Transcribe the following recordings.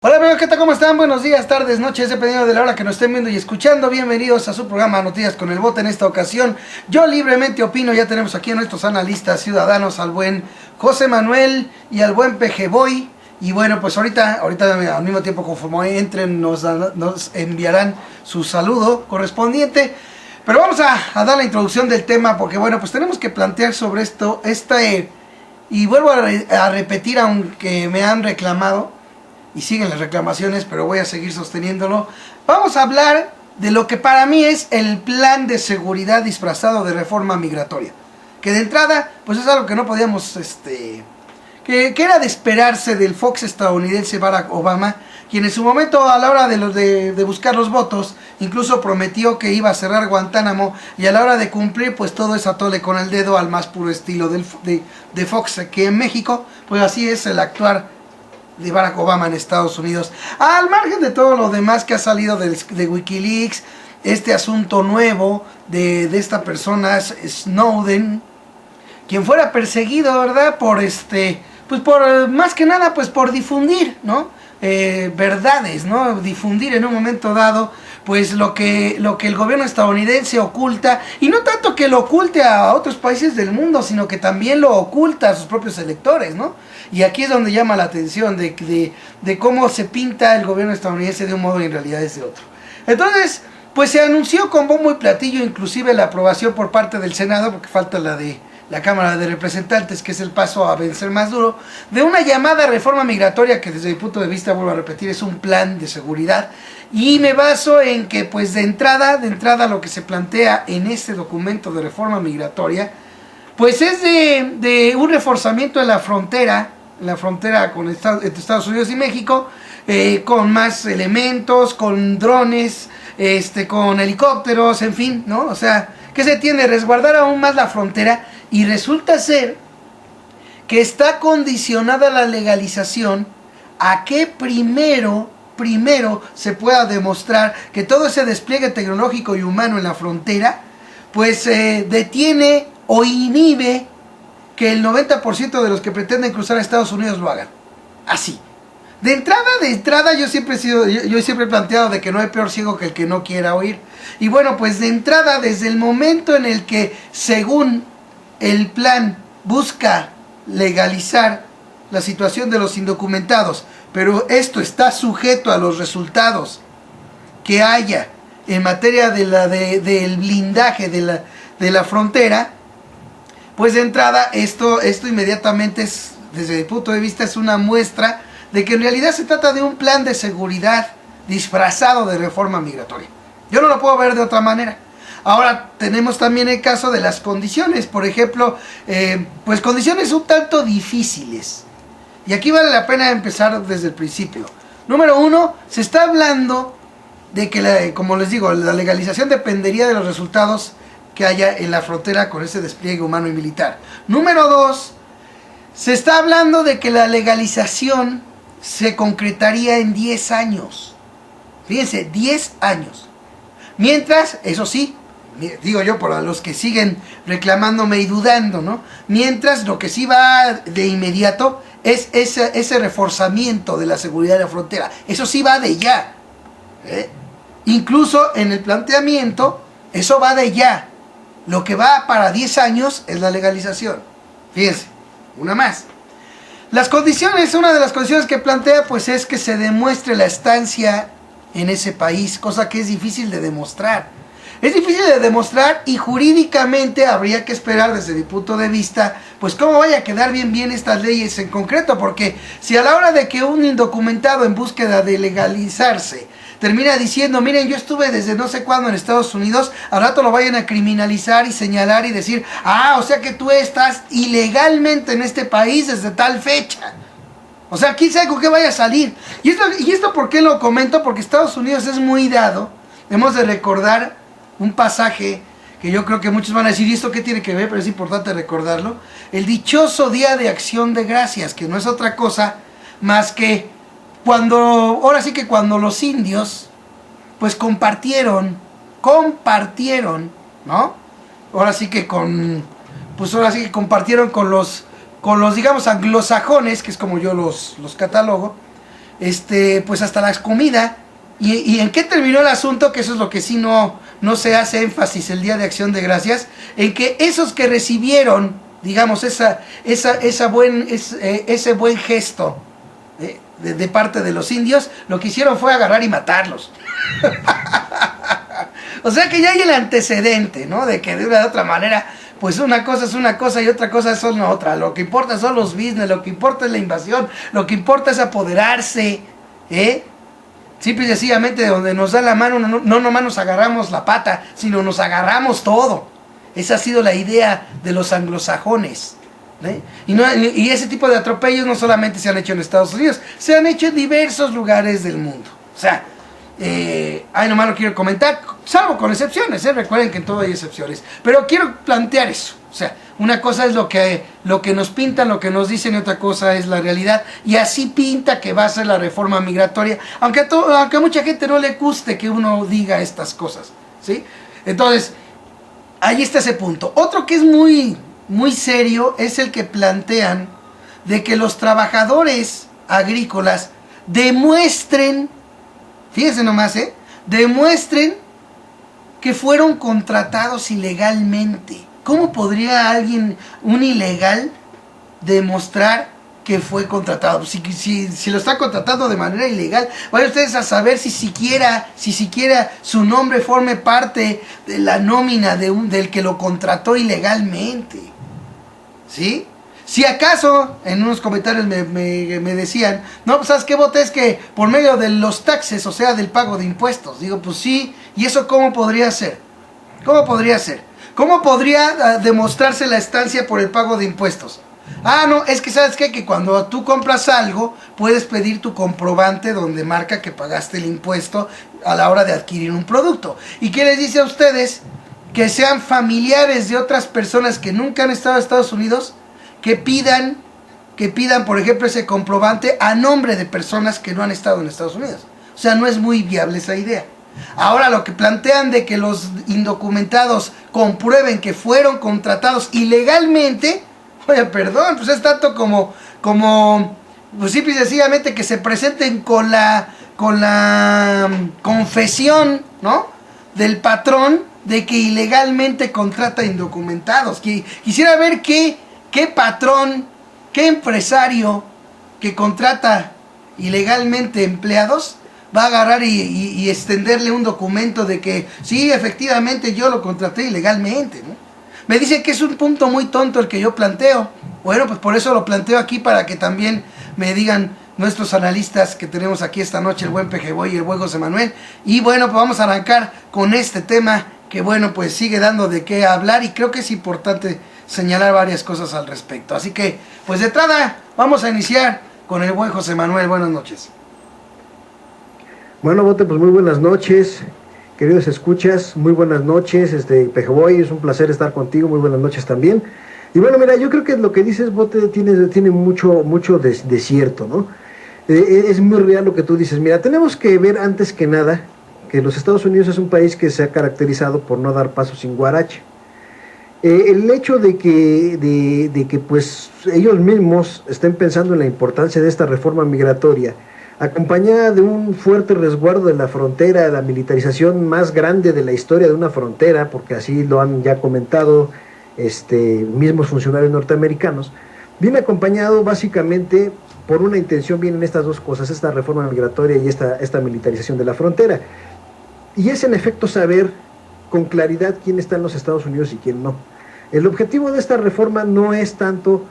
Hola amigos, ¿qué tal? ¿Cómo están? Buenos días, tardes, noches, dependiendo de la hora que nos estén viendo y escuchando. Bienvenidos a su programa Noticias con el Bote. En esta ocasión, yo libremente opino. Ya tenemos aquí a nuestros analistas ciudadanos, al buen José Manuel y al buen PG Boy. Y bueno, pues ahorita al mismo tiempo, conforme entren, nos enviarán su saludo correspondiente. Pero vamos a dar la introducción del tema, porque bueno, pues tenemos que plantear sobre esto, y vuelvo a repetir, aunque me han reclamado, y siguen las reclamaciones, pero voy a seguir sosteniéndolo. Vamos a hablar de lo que para mí es el plan de seguridad disfrazado de reforma migratoria, que de entrada pues es algo que no podíamos, que era de esperarse del Fox estadounidense Barack Obama, quien en su momento, a la hora de buscar los votos, incluso prometió que iba a cerrar Guantánamo, y a la hora de cumplir, pues todo es a tole con el dedo, al más puro estilo de Fox, que en México pues así es el actuar de Barack Obama en Estados Unidos. Al margen de todo lo demás que ha salido de Wikileaks, este asunto nuevo de esta persona Snowden, quien fuera perseguido, ¿verdad? Por pues por más que nada, pues por difundir, ¿no? Verdades, ¿no? Difundir en un momento dado pues lo que el gobierno estadounidense oculta, y no tanto que lo oculte a otros países del mundo, sino que también lo oculta a sus propios electores, ¿no? Y aquí es donde llama la atención de cómo se pinta el gobierno estadounidense de un modo y en realidad es de otro. Entonces, pues se anunció con bombo y platillo, inclusive la aprobación por parte del Senado, porque falta la de la Cámara de Representantes, que es el paso a vencer más duro, de una llamada reforma migratoria que desde mi punto de vista, vuelvo a repetir, es un plan de seguridad. Y me baso en que pues de entrada lo que se plantea en este documento de reforma migratoria pues es de un reforzamiento de la frontera con entre Estados Unidos y México, con más elementos, con drones, con helicópteros, en fin, ¿no? O sea, que se tiende a resguardar aún más la frontera, y resulta ser que está condicionada la legalización a que primero se pueda demostrar que todo ese despliegue tecnológico y humano en la frontera pues detiene o inhibe que el 90% de los que pretenden cruzar a Estados Unidos lo hagan. Así. De entrada yo siempre he planteado de que no hay peor ciego que el que no quiera oír. Y bueno, pues de entrada, desde el momento en el que, según el plan, busca legalizar la situación de los indocumentados, pero esto está sujeto a los resultados que haya en materia del blindaje de la frontera, pues de entrada esto inmediatamente es, desde mi punto de vista, es una muestra de que en realidad se trata de un plan de seguridad disfrazado de reforma migratoria. Yo no lo puedo ver de otra manera. Ahora tenemos también el caso de las condiciones, por ejemplo, pues condiciones un tanto difíciles. Y aquí vale la pena empezar desde el principio. Número uno, se está hablando de que, como les digo, la legalización dependería de los resultados que haya en la frontera con ese despliegue humano y militar. Número dos, se está hablando de que la legalización se concretaría en 10 años. Fíjense, 10 años. Mientras, eso sí, digo yo por los que siguen reclamándome y dudando, ¿no? Mientras lo que sí va de inmediato es ese reforzamiento de la seguridad de la frontera. Eso sí va de ya. Incluso en el planteamiento, eso va de ya. Lo que va para 10 años es la legalización. Fíjense, una más. Las condiciones, una de las condiciones que plantea pues es que se demuestre la estancia en ese país, cosa que es difícil de demostrar. Es difícil de demostrar, y jurídicamente habría que esperar, desde mi punto de vista, pues cómo vaya a quedar bien estas leyes en concreto, porque si a la hora de que un indocumentado en búsqueda de legalizarse termina diciendo, miren, yo estuve desde no sé cuándo en Estados Unidos, al rato lo vayan a criminalizar y señalar y decir, o sea que tú estás ilegalmente en este país desde tal fecha. O sea, quién sabe con qué vaya a salir. Y esto ¿por qué lo comento? Porque Estados Unidos es muy dado. Hemos de recordar un pasaje que yo creo que muchos van a decir, ¿y esto qué tiene que ver? Pero es importante recordarlo. El dichoso Día de Acción de Gracias, que no es otra cosa más que ahora sí que cuando los indios pues compartieron, ¿no? Ahora sí que compartieron con los digamos anglosajones, que es como yo los catalogo, pues hasta la comida. ¿Y en qué terminó el asunto? Que eso es lo que sí no se hace énfasis el Día de Acción de Gracias, en que esos que recibieron, digamos, ese buen gesto de parte de los indios, lo que hicieron fue agarrar y matarlos. O sea que ya hay el antecedente, ¿no? De que de una u otra manera, pues una cosa es una cosa y otra cosa es otra. Lo que importa son los business, lo que importa es la invasión, lo que importa es apoderarse, simple y sencillamente donde nos da la mano, no nomás nos agarramos la pata, sino nos agarramos todo. Esa ha sido la idea de los anglosajones. Y ese tipo de atropellos no solamente se han hecho en Estados Unidos, se han hecho en diversos lugares del mundo. O sea, ahí nomás lo quiero comentar, salvo con excepciones, recuerden que en todo hay excepciones. Pero quiero plantear eso. O sea, una cosa es lo que nos pintan, lo que nos dicen, y otra cosa es la realidad. Y así pinta que va a ser la reforma migratoria, aunque a mucha gente no le guste que uno diga estas cosas, ¿sí? Entonces, ahí está ese punto. Otro que es muy, muy serio es el que plantean de que los trabajadores agrícolas demuestren, fíjense nomás, demuestren que fueron contratados ilegalmente. ¿Cómo podría un ilegal, demostrar que fue contratado? Si lo está contratando de manera ilegal, vayan ustedes a saber si siquiera su nombre forme parte de la nómina del que lo contrató ilegalmente, ¿sí? Si acaso, en unos comentarios me decían, no, pues ¿sabes qué, Bote? Es que por medio de los taxes, o sea, del pago de impuestos. Digo, pues sí, ¿y eso cómo podría ser? ¿Cómo podría ser? ¿Cómo podría demostrarse la estancia por el pago de impuestos? Ah, no, es que ¿sabes qué? Que cuando tú compras algo, puedes pedir tu comprobante donde marca que pagaste el impuesto a la hora de adquirir un producto. ¿Y qué les dice a ustedes? Que sean familiares de otras personas que nunca han estado en Estados Unidos, que pidan, por ejemplo, ese comprobante a nombre de personas que no han estado en Estados Unidos. O sea, no es muy viable esa idea. Ahora, lo que plantean de que los indocumentados comprueben que fueron contratados ilegalmente, oye, perdón, pues es tanto como pues simple y sencillamente que se presenten con la confesión, ¿no?, del patrón de que ilegalmente contrata indocumentados. Quisiera ver qué patrón, qué empresario que contrata ilegalmente empleados va a agarrar y extenderle un documento de que sí, efectivamente yo lo contraté ilegalmente, ¿no? Me dicen que es un punto muy tonto el que yo planteo. Bueno, pues por eso lo planteo aquí, para que también me digan nuestros analistas que tenemos aquí esta noche, el buen Pejeboy y el buen José Manuel. Y bueno, pues vamos a arrancar con este tema que, bueno, pues sigue dando de qué hablar, y creo que es importante señalar varias cosas al respecto. Así que, pues de entrada, vamos a iniciar con el buen José Manuel. Buenas noches. Bueno, Bote, pues muy buenas noches, queridos escuchas, muy buenas noches, Pejeboy, es un placer estar contigo, muy buenas noches también. Y bueno, mira, yo creo que lo que dices, Bote, tiene mucho de cierto, ¿no? Es muy real lo que tú dices. Mira, tenemos que ver antes que nada que los Estados Unidos es un país que se ha caracterizado por no dar paso sin guarache. El hecho de que pues ellos mismos estén pensando en la importancia de esta reforma migratoria, acompañada de un fuerte resguardo de la frontera, la militarización más grande de la historia de una frontera, porque así lo han ya comentado mismos funcionarios norteamericanos, viene acompañado básicamente por una intención. Vienen estas dos cosas, esta reforma migratoria y esta militarización de la frontera, y es en efecto saber con claridad quién está en los Estados Unidos y quién no. El objetivo de esta reforma no es tanto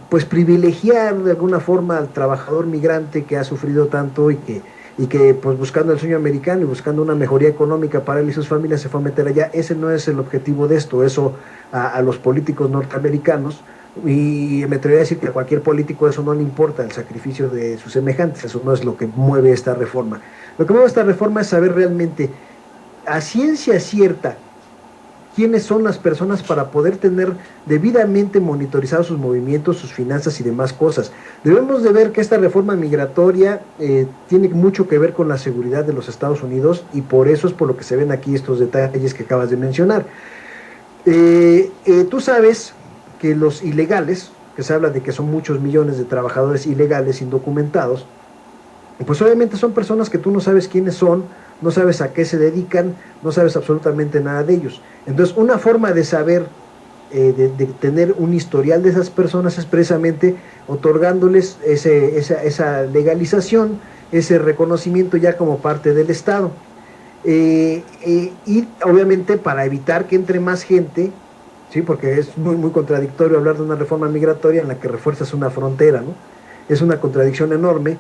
pues privilegiar de alguna forma al trabajador migrante que ha sufrido tanto y que pues buscando el sueño americano y buscando una mejoría económica para él y sus familias se fue a meter allá. Ese no es el objetivo de esto. Eso a los políticos norteamericanos, y me atrevería a decir que a cualquier político eso no le importa, el sacrificio de sus semejantes. Eso no es lo que mueve esta reforma. Lo que mueve esta reforma es saber realmente a ciencia cierta quiénes son las personas para poder tener debidamente monitorizados sus movimientos, sus finanzas y demás cosas. Debemos de ver que esta reforma migratoria tiene mucho que ver con la seguridad de los Estados Unidos, y por eso es por lo que se ven aquí estos detalles que acabas de mencionar. Tú sabes que los ilegales, que se habla de que son muchos millones de trabajadores ilegales indocumentados, pues obviamente son personas que tú no sabes quiénes son, no sabes a qué se dedican, no sabes absolutamente nada de ellos. Entonces, una forma de saber, de tener un historial de esas personas es precisamente otorgándoles esa legalización, ese reconocimiento ya como parte del Estado. Y obviamente para evitar que entre más gente, ¿sí? Porque es muy contradictorio hablar de una reforma migratoria en la que refuerzas una frontera, ¿no? Es una contradicción enorme,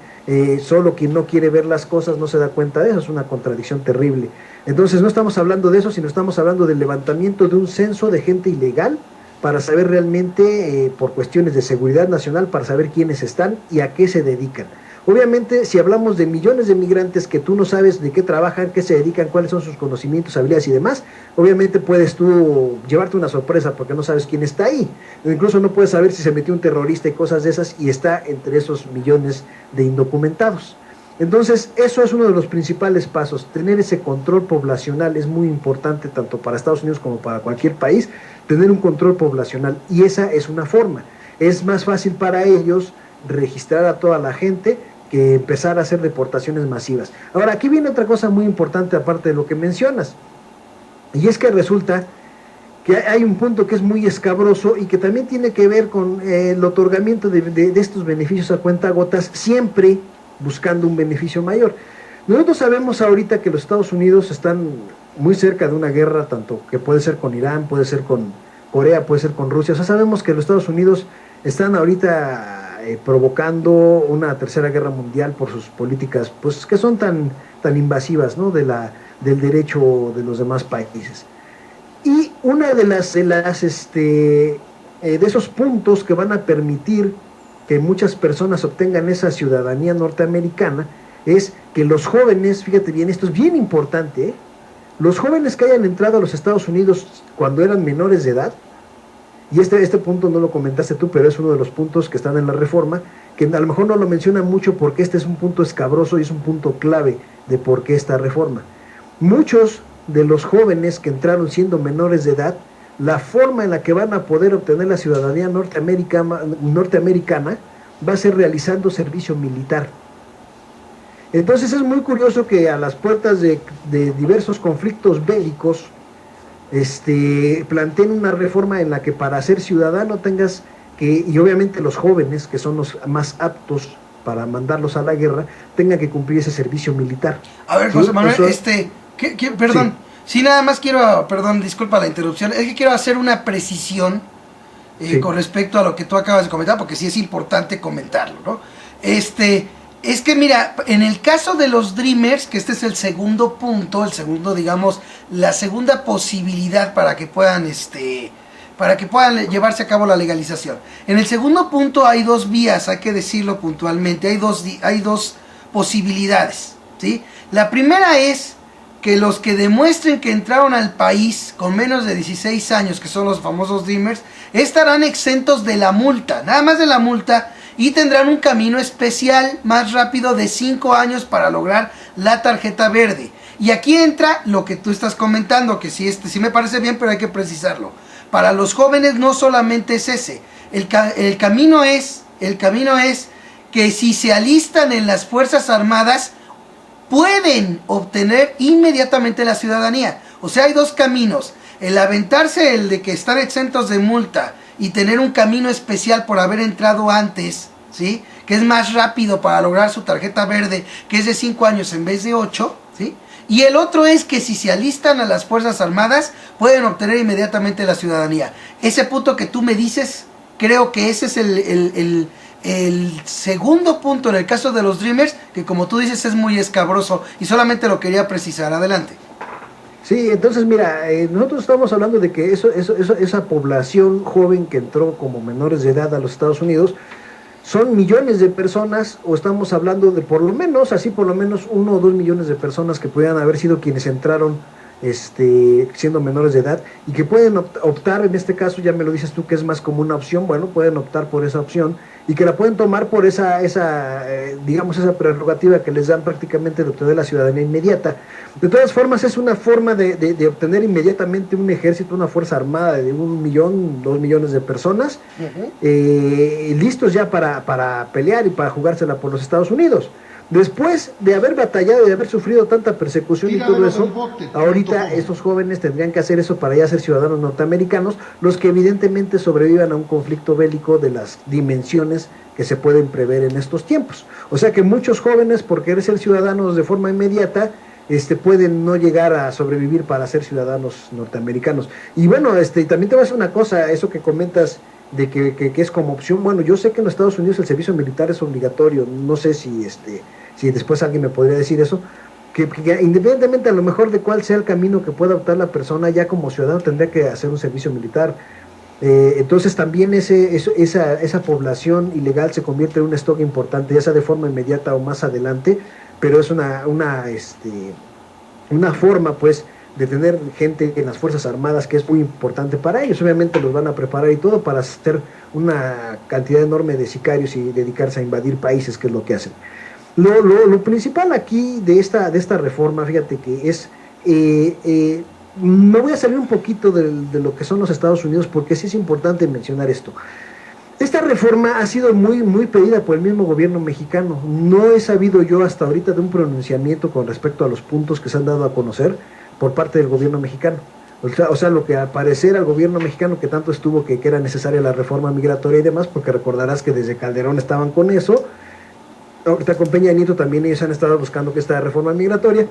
solo quien no quiere ver las cosas no se da cuenta de eso, es una contradicción terrible. Entonces no estamos hablando de eso, sino estamos hablando del levantamiento de un censo de gente ilegal para saber realmente, por cuestiones de seguridad nacional, para saber quiénes están y a qué se dedican. Obviamente, si hablamos de millones de migrantes que tú no sabes de qué trabajan, qué se dedican, cuáles son sus conocimientos, habilidades y demás, obviamente puedes tú llevarte una sorpresa porque no sabes quién está ahí. Incluso no puedes saber si se metió un terrorista y cosas de esas y está entre esos millones de indocumentados. Entonces, eso es uno de los principales pasos. Tener ese control poblacional es muy importante tanto para Estados Unidos como para cualquier país, tener un control poblacional, y esa es una forma. Es más fácil para ellos registrar a toda la gente que empezar a hacer deportaciones masivas. Ahora, aquí viene otra cosa muy importante aparte de lo que mencionas, y es que resulta que hay un punto que es muy escabroso y que también tiene que ver con el otorgamiento de estos beneficios a cuentagotas, siempre buscando un beneficio mayor. Nosotros sabemos ahorita que los Estados Unidos están muy cerca de una guerra, tanto que puede ser con Irán, puede ser con Corea, puede ser con Rusia. O sea, sabemos que los Estados Unidos están ahorita provocando una tercera guerra mundial por sus políticas, pues que son tan invasivas, ¿no? Del derecho de los demás países. Y una de esos puntos que van a permitir que muchas personas obtengan esa ciudadanía norteamericana es que los jóvenes, fíjate bien, esto es bien importante, los jóvenes que hayan entrado a los Estados Unidos cuando eran menores de edad, y este punto no lo comentaste tú, pero es uno de los puntos que están en la reforma, que a lo mejor no lo mencionan mucho porque este es un punto escabroso y es un punto clave de por qué esta reforma. Muchos de los jóvenes que entraron siendo menores de edad, la forma en la que van a poder obtener la ciudadanía norteamericana va a ser realizando servicio militar. Entonces es muy curioso que a las puertas de diversos conflictos bélicos, planteen una reforma en la que para ser ciudadano tengas que, y obviamente los jóvenes, que son los más aptos para mandarlos a la guerra, tengan que cumplir ese servicio militar. A ver, José Manuel, perdón, sí, nada más quiero, perdón, disculpa la interrupción, es que quiero hacer una precisión con respecto a lo que tú acabas de comentar, porque sí es importante comentarlo, ¿no? Es que mira, en el caso de los Dreamers, que este es el segundo punto, digamos, la segunda posibilidad para que puedan llevarse a cabo la legalización. En el segundo punto hay dos vías, hay que decirlo puntualmente, hay dos posibilidades, ¿sí? La primera es que los que demuestren que entraron al país con menos de 16 años, que son los famosos Dreamers, estarán exentos de la multa, nada más de la multa, y tendrán un camino especial más rápido de 5 años para lograr la tarjeta verde. Y aquí entra lo que tú estás comentando, que sí me parece bien, pero hay que precisarlo. Para los jóvenes no solamente es ese, el camino es que si se alistan en las Fuerzas Armadas, pueden obtener inmediatamente la ciudadanía. O sea, hay dos caminos, el aventarse el de que están exentos de multa y tener un camino especial por haber entrado antes, ¿sí? Que es más rápido para lograr su tarjeta verde, que es de 5 años en vez de 8, ¿sí? Y el otro es que si se alistan a las Fuerzas Armadas, pueden obtener inmediatamente la ciudadanía. Ese punto que tú me dices, creo que ese es el segundo punto en el caso de los Dreamers, que como tú dices es muy escabroso, y solamente lo quería precisar. Adelante. Sí, entonces mira, nosotros estamos hablando de que esa población joven que entró como menores de edad a los Estados Unidos son millones de personas, o estamos hablando de por lo menos 1 o 2 millones de personas que pudieran haber sido quienes entraron siendo menores de edad y que pueden optar, en este caso ya me lo dices tú que es más como una opción, bueno, pueden optar por esa opción y que la pueden tomar por esa prerrogativa que les dan prácticamente de obtener la ciudadanía inmediata. De todas formas es una forma de obtener inmediatamente un ejército, una fuerza armada de 1 millón, 2 millones de personas, listos ya para pelear y para jugársela por los Estados Unidos. Después de haber batallado, de haber sufrido tanta persecución y todo eso, ahorita estos jóvenes tendrían que hacer eso para ya ser ciudadanos norteamericanos, los que evidentemente sobrevivan a un conflicto bélico de las dimensiones que se pueden prever en estos tiempos. O sea que muchos jóvenes, por querer ser ciudadanos de forma inmediata, pueden no llegar a sobrevivir para ser ciudadanos norteamericanos. Y bueno, también te voy a decir una cosa, eso que comentas de que es como opción. Bueno, yo sé que en los Estados Unidos el servicio militar es obligatorio, no sé si después alguien me podría decir eso, que independientemente a lo mejor de cuál sea el camino que pueda optar la persona, ya como ciudadano tendría que hacer un servicio militar. Entonces también esa población ilegal se convierte en un stock importante, ya sea de forma inmediata o más adelante, pero es una forma pues de tener gente en las Fuerzas Armadas que es muy importante para ellos. Obviamente los van a preparar y todo para hacer una cantidad enorme de sicarios y dedicarse a invadir países, que es lo que hacen. Lo principal aquí de esta reforma, fíjate que es, me voy a salir un poquito de lo que son los Estados Unidos, porque sí es importante mencionar esto. Esta reforma ha sido muy, muy pedida por el mismo gobierno mexicano. No he sabido yo hasta ahorita de un pronunciamiento con respecto a los puntos que se han dado a conocer por parte del gobierno mexicano. O sea, lo que al parecer al gobierno mexicano que tanto estuvo que era necesaria la reforma migratoria y demás, porque recordarás que desde Calderón estaban con eso. Ahorita con Peña Nieto también ellos han estado buscando que esta reforma migratoria.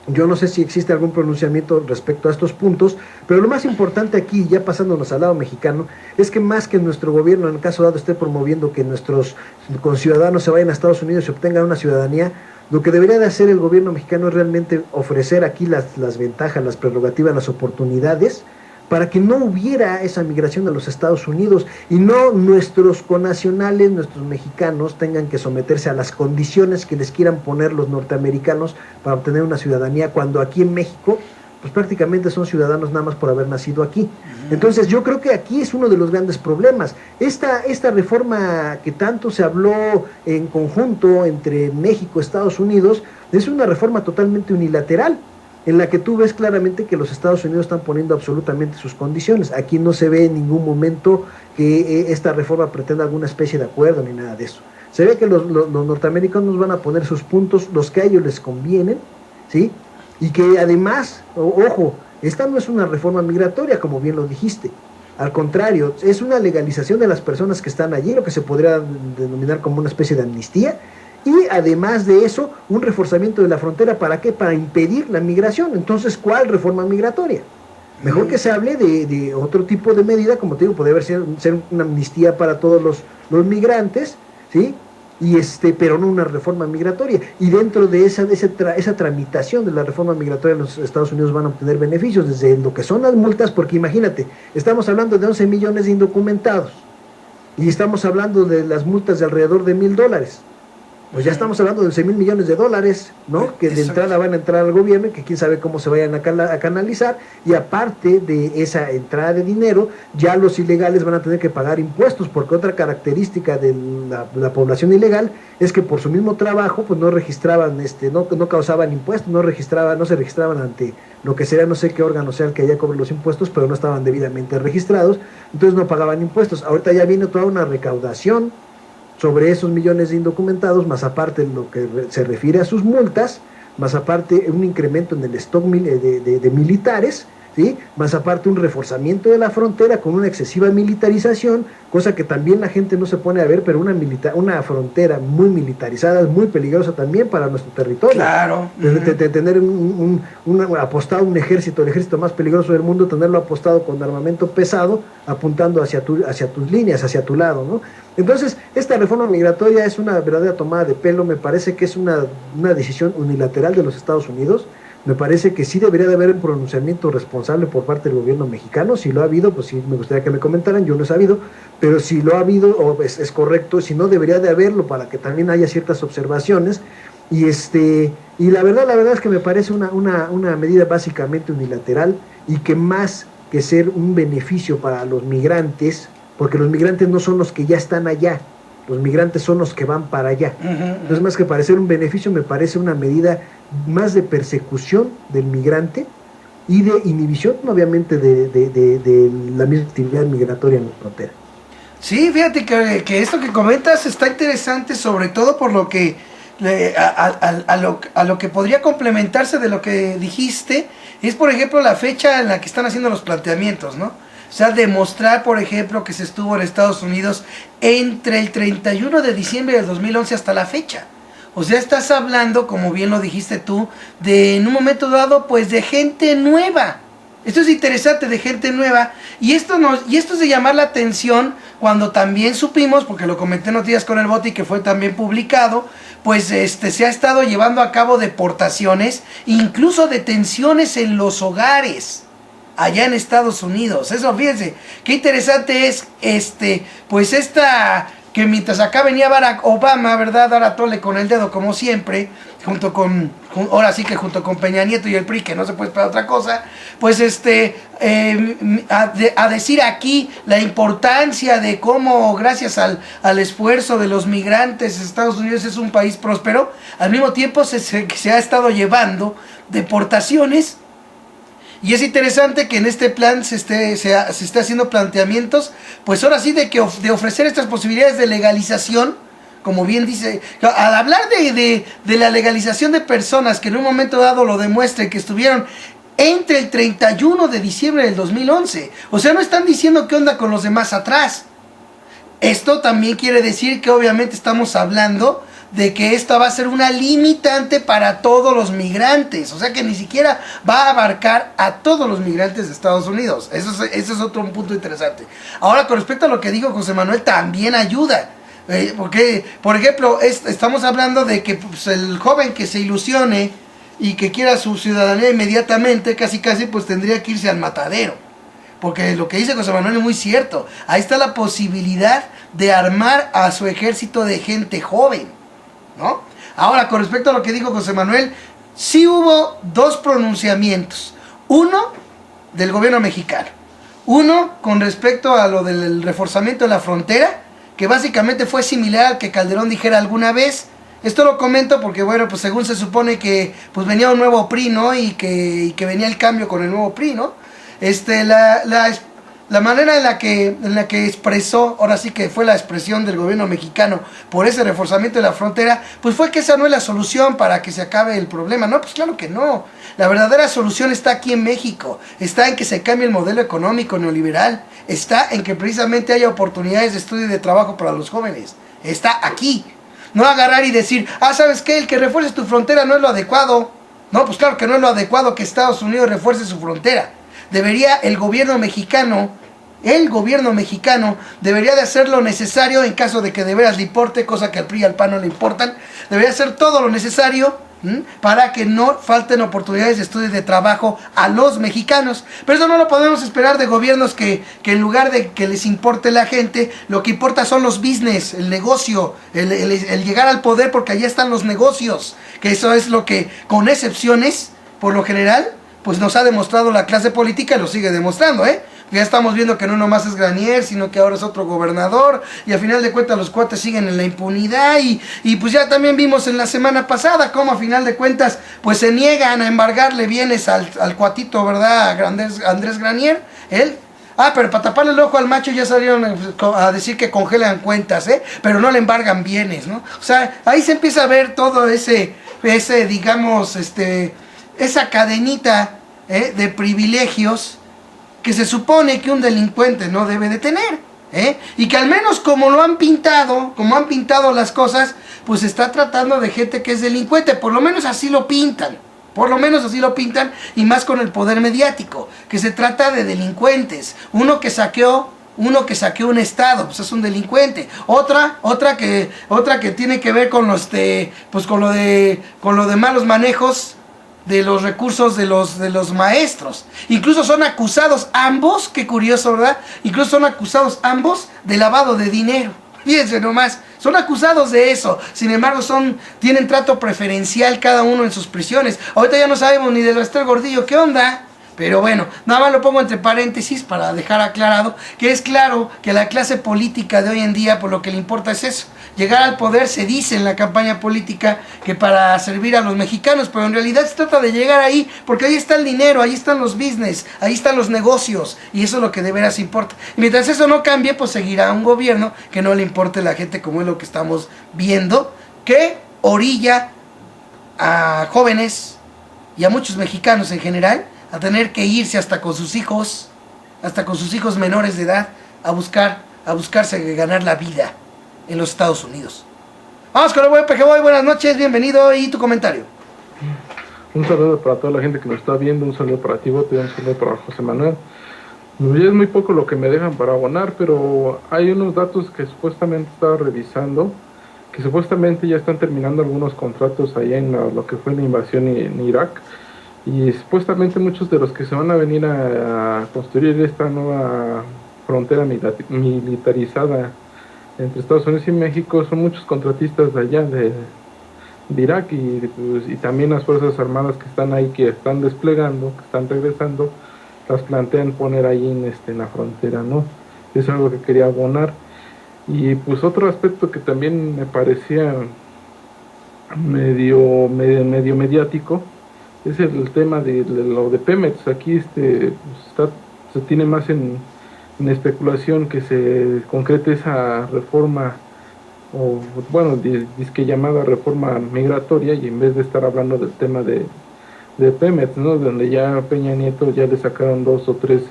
Yo no sé si existe algún pronunciamiento respecto a estos puntos, pero lo más importante aquí, ya pasándonos al lado mexicano, es que más que nuestro gobierno, en el caso dado, esté promoviendo que nuestros conciudadanos se vayan a Estados Unidos y obtengan una ciudadanía, lo que debería de hacer el gobierno mexicano es realmente ofrecer aquí las ventajas, las prerrogativas, las oportunidades, para que no hubiera esa migración a los Estados Unidos y no nuestros connacionales, nuestros mexicanos tengan que someterse a las condiciones que les quieran poner los norteamericanos para obtener una ciudadanía, cuando aquí en México pues prácticamente son ciudadanos nada más por haber nacido aquí. Entonces yo creo que aquí es uno de los grandes problemas. Esta reforma que tanto se habló en conjunto entre México y Estados Unidos es una reforma totalmente unilateral, en la que tú ves claramente que los Estados Unidos están poniendo absolutamente sus condiciones. Aquí no se ve en ningún momento que esta reforma pretenda alguna especie de acuerdo ni nada de eso. Se ve que los norteamericanos van a poner sus puntos, los que a ellos les convienen, ¿sí? Y que además, ojo, esta no es una reforma migratoria, como bien lo dijiste. Al contrario, es una legalización de las personas que están allí, lo que se podría denominar como una especie de amnistía. Y además de eso, un reforzamiento de la frontera, ¿para qué? Para impedir la migración. Entonces, ¿cuál reforma migratoria? Mejor que se hable de otro tipo de medida, como te digo, podría ser una amnistía para todos los migrantes, ¿sí? Pero no una reforma migratoria. Y dentro de esa tramitación de la reforma migratoria, los Estados Unidos van a obtener beneficios, desde lo que son las multas, porque imagínate, estamos hablando de 11 millones de indocumentados, y estamos hablando de las multas de alrededor de $1,000. Pues ya estamos hablando de 11,000 millones de dólares, ¿no? Que de entrada van a entrar al gobierno y que quién sabe cómo se vayan a canalizar. Y aparte de esa entrada de dinero, ya los ilegales van a tener que pagar impuestos, porque otra característica de la población ilegal es que por su mismo trabajo pues no registraban, no causaban impuestos, no se registraban ante lo que sería, no sé qué órgano sea el que haya cobrado los impuestos, pero no estaban debidamente registrados, entonces no pagaban impuestos. Ahorita ya viene toda una recaudación sobre esos millones de indocumentados, más aparte lo que se refiere a sus multas, más aparte un incremento en el stock de militares, ¿sí? Más aparte un reforzamiento de la frontera con una excesiva militarización, cosa que también la gente no se pone a ver, pero una frontera muy militarizada es muy peligrosa también para nuestro territorio. Claro. Tener apostado un ejército, el ejército más peligroso del mundo, tenerlo apostado con armamento pesado, apuntando hacia tus líneas, hacia tu lado, ¿no? Entonces, esta reforma migratoria es una verdadera tomada de pelo. Me parece que es una decisión unilateral de los Estados Unidos. Me parece que sí debería de haber un pronunciamiento responsable por parte del gobierno mexicano. Si lo ha habido, pues sí me gustaría que me comentaran, yo no he sabido, pero si lo ha habido, es correcto. Si no, debería de haberlo para que también haya ciertas observaciones. Y la verdad es que me parece una medida básicamente unilateral, y que más que ser un beneficio para los migrantes, porque los migrantes no son los que ya están allá, los migrantes son los que van para allá. Entonces, más que parecer un beneficio, me parece una medida más de persecución del migrante y de inhibición, obviamente, de la misma actividad migratoria en la frontera. Sí, fíjate que esto que comentas está interesante, sobre todo por lo que a lo que podría complementarse de lo que dijiste, es por ejemplo la fecha en la que están haciendo los planteamientos, ¿no? O sea, demostrar, por ejemplo, que se estuvo en Estados Unidos entre el 31 de diciembre del 2011 hasta la fecha. O sea, estás hablando, como bien lo dijiste tú, de en un momento dado, pues de gente nueva. Esto es interesante, de gente nueva. Y esto es de llamar la atención cuando también supimos, porque lo comenté en Noticias con el Boti, que fue también publicado, pues se ha estado llevando a cabo deportaciones, incluso detenciones en los hogares allá en Estados Unidos. Eso, fíjense, qué interesante es pues que mientras acá venía Barack Obama, ¿verdad? Ahora tole con el dedo como siempre, ahora sí que junto con Peña Nieto y el PRI, que no se puede esperar otra cosa, pues a decir aquí la importancia de cómo gracias al esfuerzo de los migrantes Estados Unidos es un país próspero. Al mismo tiempo se ha estado llevando deportaciones. Y es interesante que en este plan se esté haciendo planteamientos, pues ahora sí, de ofrecer estas posibilidades de legalización, como bien dice, al hablar de la legalización de personas que en un momento dado lo demuestren que estuvieron entre el 31 de diciembre del 2011, o sea, no están diciendo qué onda con los demás atrás. Esto también quiere decir que obviamente estamos hablando de que esta va a ser una limitante para todos los migrantes, o sea que ni siquiera va a abarcar a todos los migrantes de Estados Unidos. Eso es otro punto interesante. Ahora, con respecto a lo que dijo José Manuel, también ayuda, porque, por ejemplo, estamos hablando de que pues, el joven que se ilusione y que quiera su ciudadanía inmediatamente, casi pues tendría que irse al matadero. Porque lo que dice José Manuel es muy cierto. Ahí está la posibilidad de armar a su ejército de gente joven, ¿no? Ahora, con respecto a lo que dijo José Manuel, sí hubo dos pronunciamientos. Uno del gobierno mexicano. Uno con respecto a lo del reforzamiento de la frontera, que básicamente fue similar al que Calderón dijera alguna vez. Esto lo comento porque, bueno, pues según se supone que pues venía un nuevo PRI, ¿no? Y que venía el cambio con el nuevo PRI, ¿no? La manera en la que expresó, ahora sí que fue la expresión del gobierno mexicano por ese reforzamiento de la frontera, pues fue que esa no es la solución para que se acabe el problema. No, pues claro que no. La verdadera solución está aquí en México, está en que se cambie el modelo económico neoliberal, está en que precisamente haya oportunidades de estudio y de trabajo para los jóvenes, está aquí. No agarrar y decir, ¿sabes qué? El que refuerce tu frontera no es lo adecuado. No, pues claro que no es lo adecuado que Estados Unidos refuerce su frontera. Debería el gobierno mexicano debería de hacer lo necesario en caso de que de veras le importe, cosa que al PRI y al PAN no le importan. Debería hacer todo lo necesario para que no falten oportunidades de estudio y de trabajo a los mexicanos. Pero eso no lo podemos esperar de gobiernos que en lugar de que les importe la gente, lo que importa son los business, el negocio, el llegar al poder, porque allá están los negocios. Que eso es lo que, con excepciones, por lo general, pues nos ha demostrado la clase política y lo sigue demostrando, Ya estamos viendo que no nomás es Granier, sino que ahora es otro gobernador, y al final de cuentas los cuates siguen en la impunidad, y pues ya también vimos en la semana pasada cómo a final de cuentas pues se niegan a embargarle bienes al cuatito, ¿verdad? Andrés Granier, él. Pero para taparle el ojo al macho ya salieron a decir que congelan cuentas, pero no le embargan bienes, ¿no? O sea, ahí se empieza a ver todo ese digamos, esa cadenita de privilegios que se supone que un delincuente no debe de tener, y que al menos como han pintado las cosas, pues se está tratando de gente que es delincuente, por lo menos así lo pintan, y más con el poder mediático, que se trata de delincuentes. Uno que saqueó un estado, pues es un delincuente. Otra que tiene que ver con con lo de malos manejos de los recursos de los maestros. Incluso son acusados ambos, qué curioso, ¿verdad? Incluso son acusados ambos de lavado de dinero. Fíjense nomás, son acusados de eso. Sin embargo, tienen trato preferencial cada uno en sus prisiones. Ahorita ya no sabemos ni del Esther Gordillo qué onda. Pero bueno, nada más lo pongo entre paréntesis para dejar aclarado que es claro que la clase política de hoy en día, por lo que le importa es eso, llegar al poder. Se dice en la campaña política que para servir a los mexicanos, pero en realidad se trata de llegar ahí, porque ahí está el dinero, ahí están los business, ahí están los negocios, y eso es lo que de veras importa. Y mientras eso no cambie, pues seguirá un gobierno que no le importe la gente, como es lo que estamos viendo, que orilla a jóvenes y a muchos mexicanos en general a tener que irse hasta con sus hijos menores de edad a buscarse ganar la vida en los Estados Unidos. Vamos con el buen Pejeboy, buenas noches, bienvenido, y tu comentario. Un saludo para toda la gente que nos está viendo, un saludo para ti, Bote, un saludo para José Manuel. Ya es muy poco lo que me dejan para abonar, pero hay unos datos que supuestamente estaba revisando, que supuestamente ya están terminando algunos contratos allá en lo que fue la invasión en Irak, y supuestamente muchos de los que se van a venir a construir esta nueva frontera militarizada entre Estados Unidos y México son muchos contratistas de allá de Irak, y también las Fuerzas Armadas que están ahí, que están desplegando, que están regresando, las plantean poner ahí en la frontera, ¿no? Eso es algo que quería abonar. Y pues otro aspecto que también me parecía medio mediático es el tema de lo de Pemex. Aquí se tiene más en especulación que se concrete esa reforma, o bueno, disque llamada reforma migratoria, y en vez de estar hablando del tema de Pemex, ¿no? Donde ya Peña Nieto ya le sacaron 2 o 3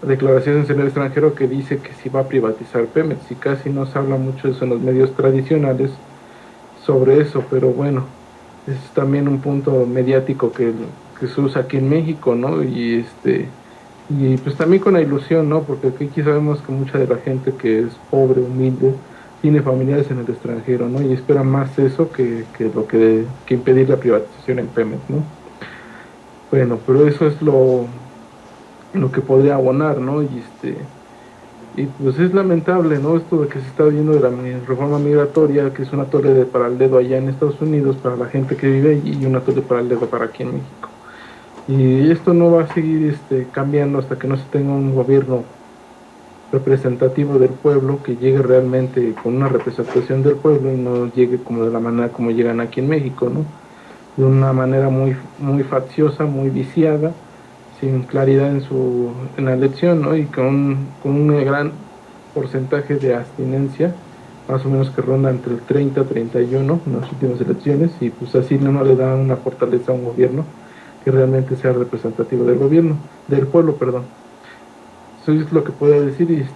declaraciones en el extranjero que dice que sí va a privatizar Pemex, y casi no se habla mucho de eso en los medios tradicionales sobre eso, pero bueno, es también un punto mediático que se usa aquí en México, ¿no? Y pues también con la ilusión, ¿no? Porque aquí sabemos que mucha de la gente que es pobre, humilde, tiene familiares en el extranjero, ¿no? Y espera más eso que impedir la privatización en Pemex, ¿no? Bueno, pero eso es lo que podría abonar, ¿no? Y pues es lamentable, ¿no? Esto de que se está viendo de la reforma migratoria, que es un atole para el dedo allá en Estados Unidos para la gente que vive allí, y un atole para el dedo para aquí en México. Y esto no va a seguir cambiando hasta que no se tenga un gobierno representativo del pueblo, que llegue realmente con una representación del pueblo y no llegue como de la manera como llegan aquí en México, ¿no? De una manera muy, muy facciosa, muy viciada, sin claridad en la elección, ¿no? Y con un gran porcentaje de abstinencia, más o menos que ronda entre el 30 y 31 en las últimas elecciones, y pues así no le da una fortaleza a un gobierno que realmente sea representativo del pueblo, perdón. Eso es lo que puedo decir.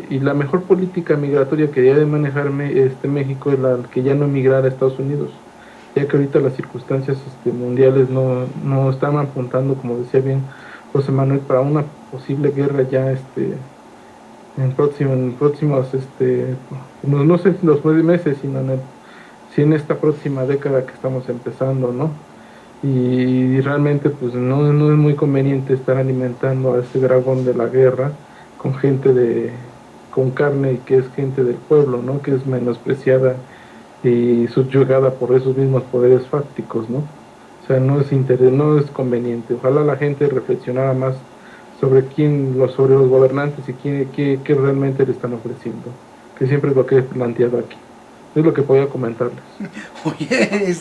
Y la mejor política migratoria que debe manejar México es la que ya no emigrar a Estados Unidos, ya que ahorita las circunstancias mundiales no están apuntando, como decía bien José Manuel, para una posible guerra ya en próximos no sé si los meses, sino en esta próxima década que estamos empezando, ¿no? Y realmente pues no es muy conveniente estar alimentando a este dragón de la guerra con gente con carne, y que es gente del pueblo, ¿no? Que es menospreciada y subyugada por esos mismos poderes fácticos, ¿no? O sea, no es conveniente. Ojalá la gente reflexionara más sobre los gobernantes y qué realmente le están ofreciendo, que siempre es lo que he planteado aquí. Es lo que podía comentarles. Oye,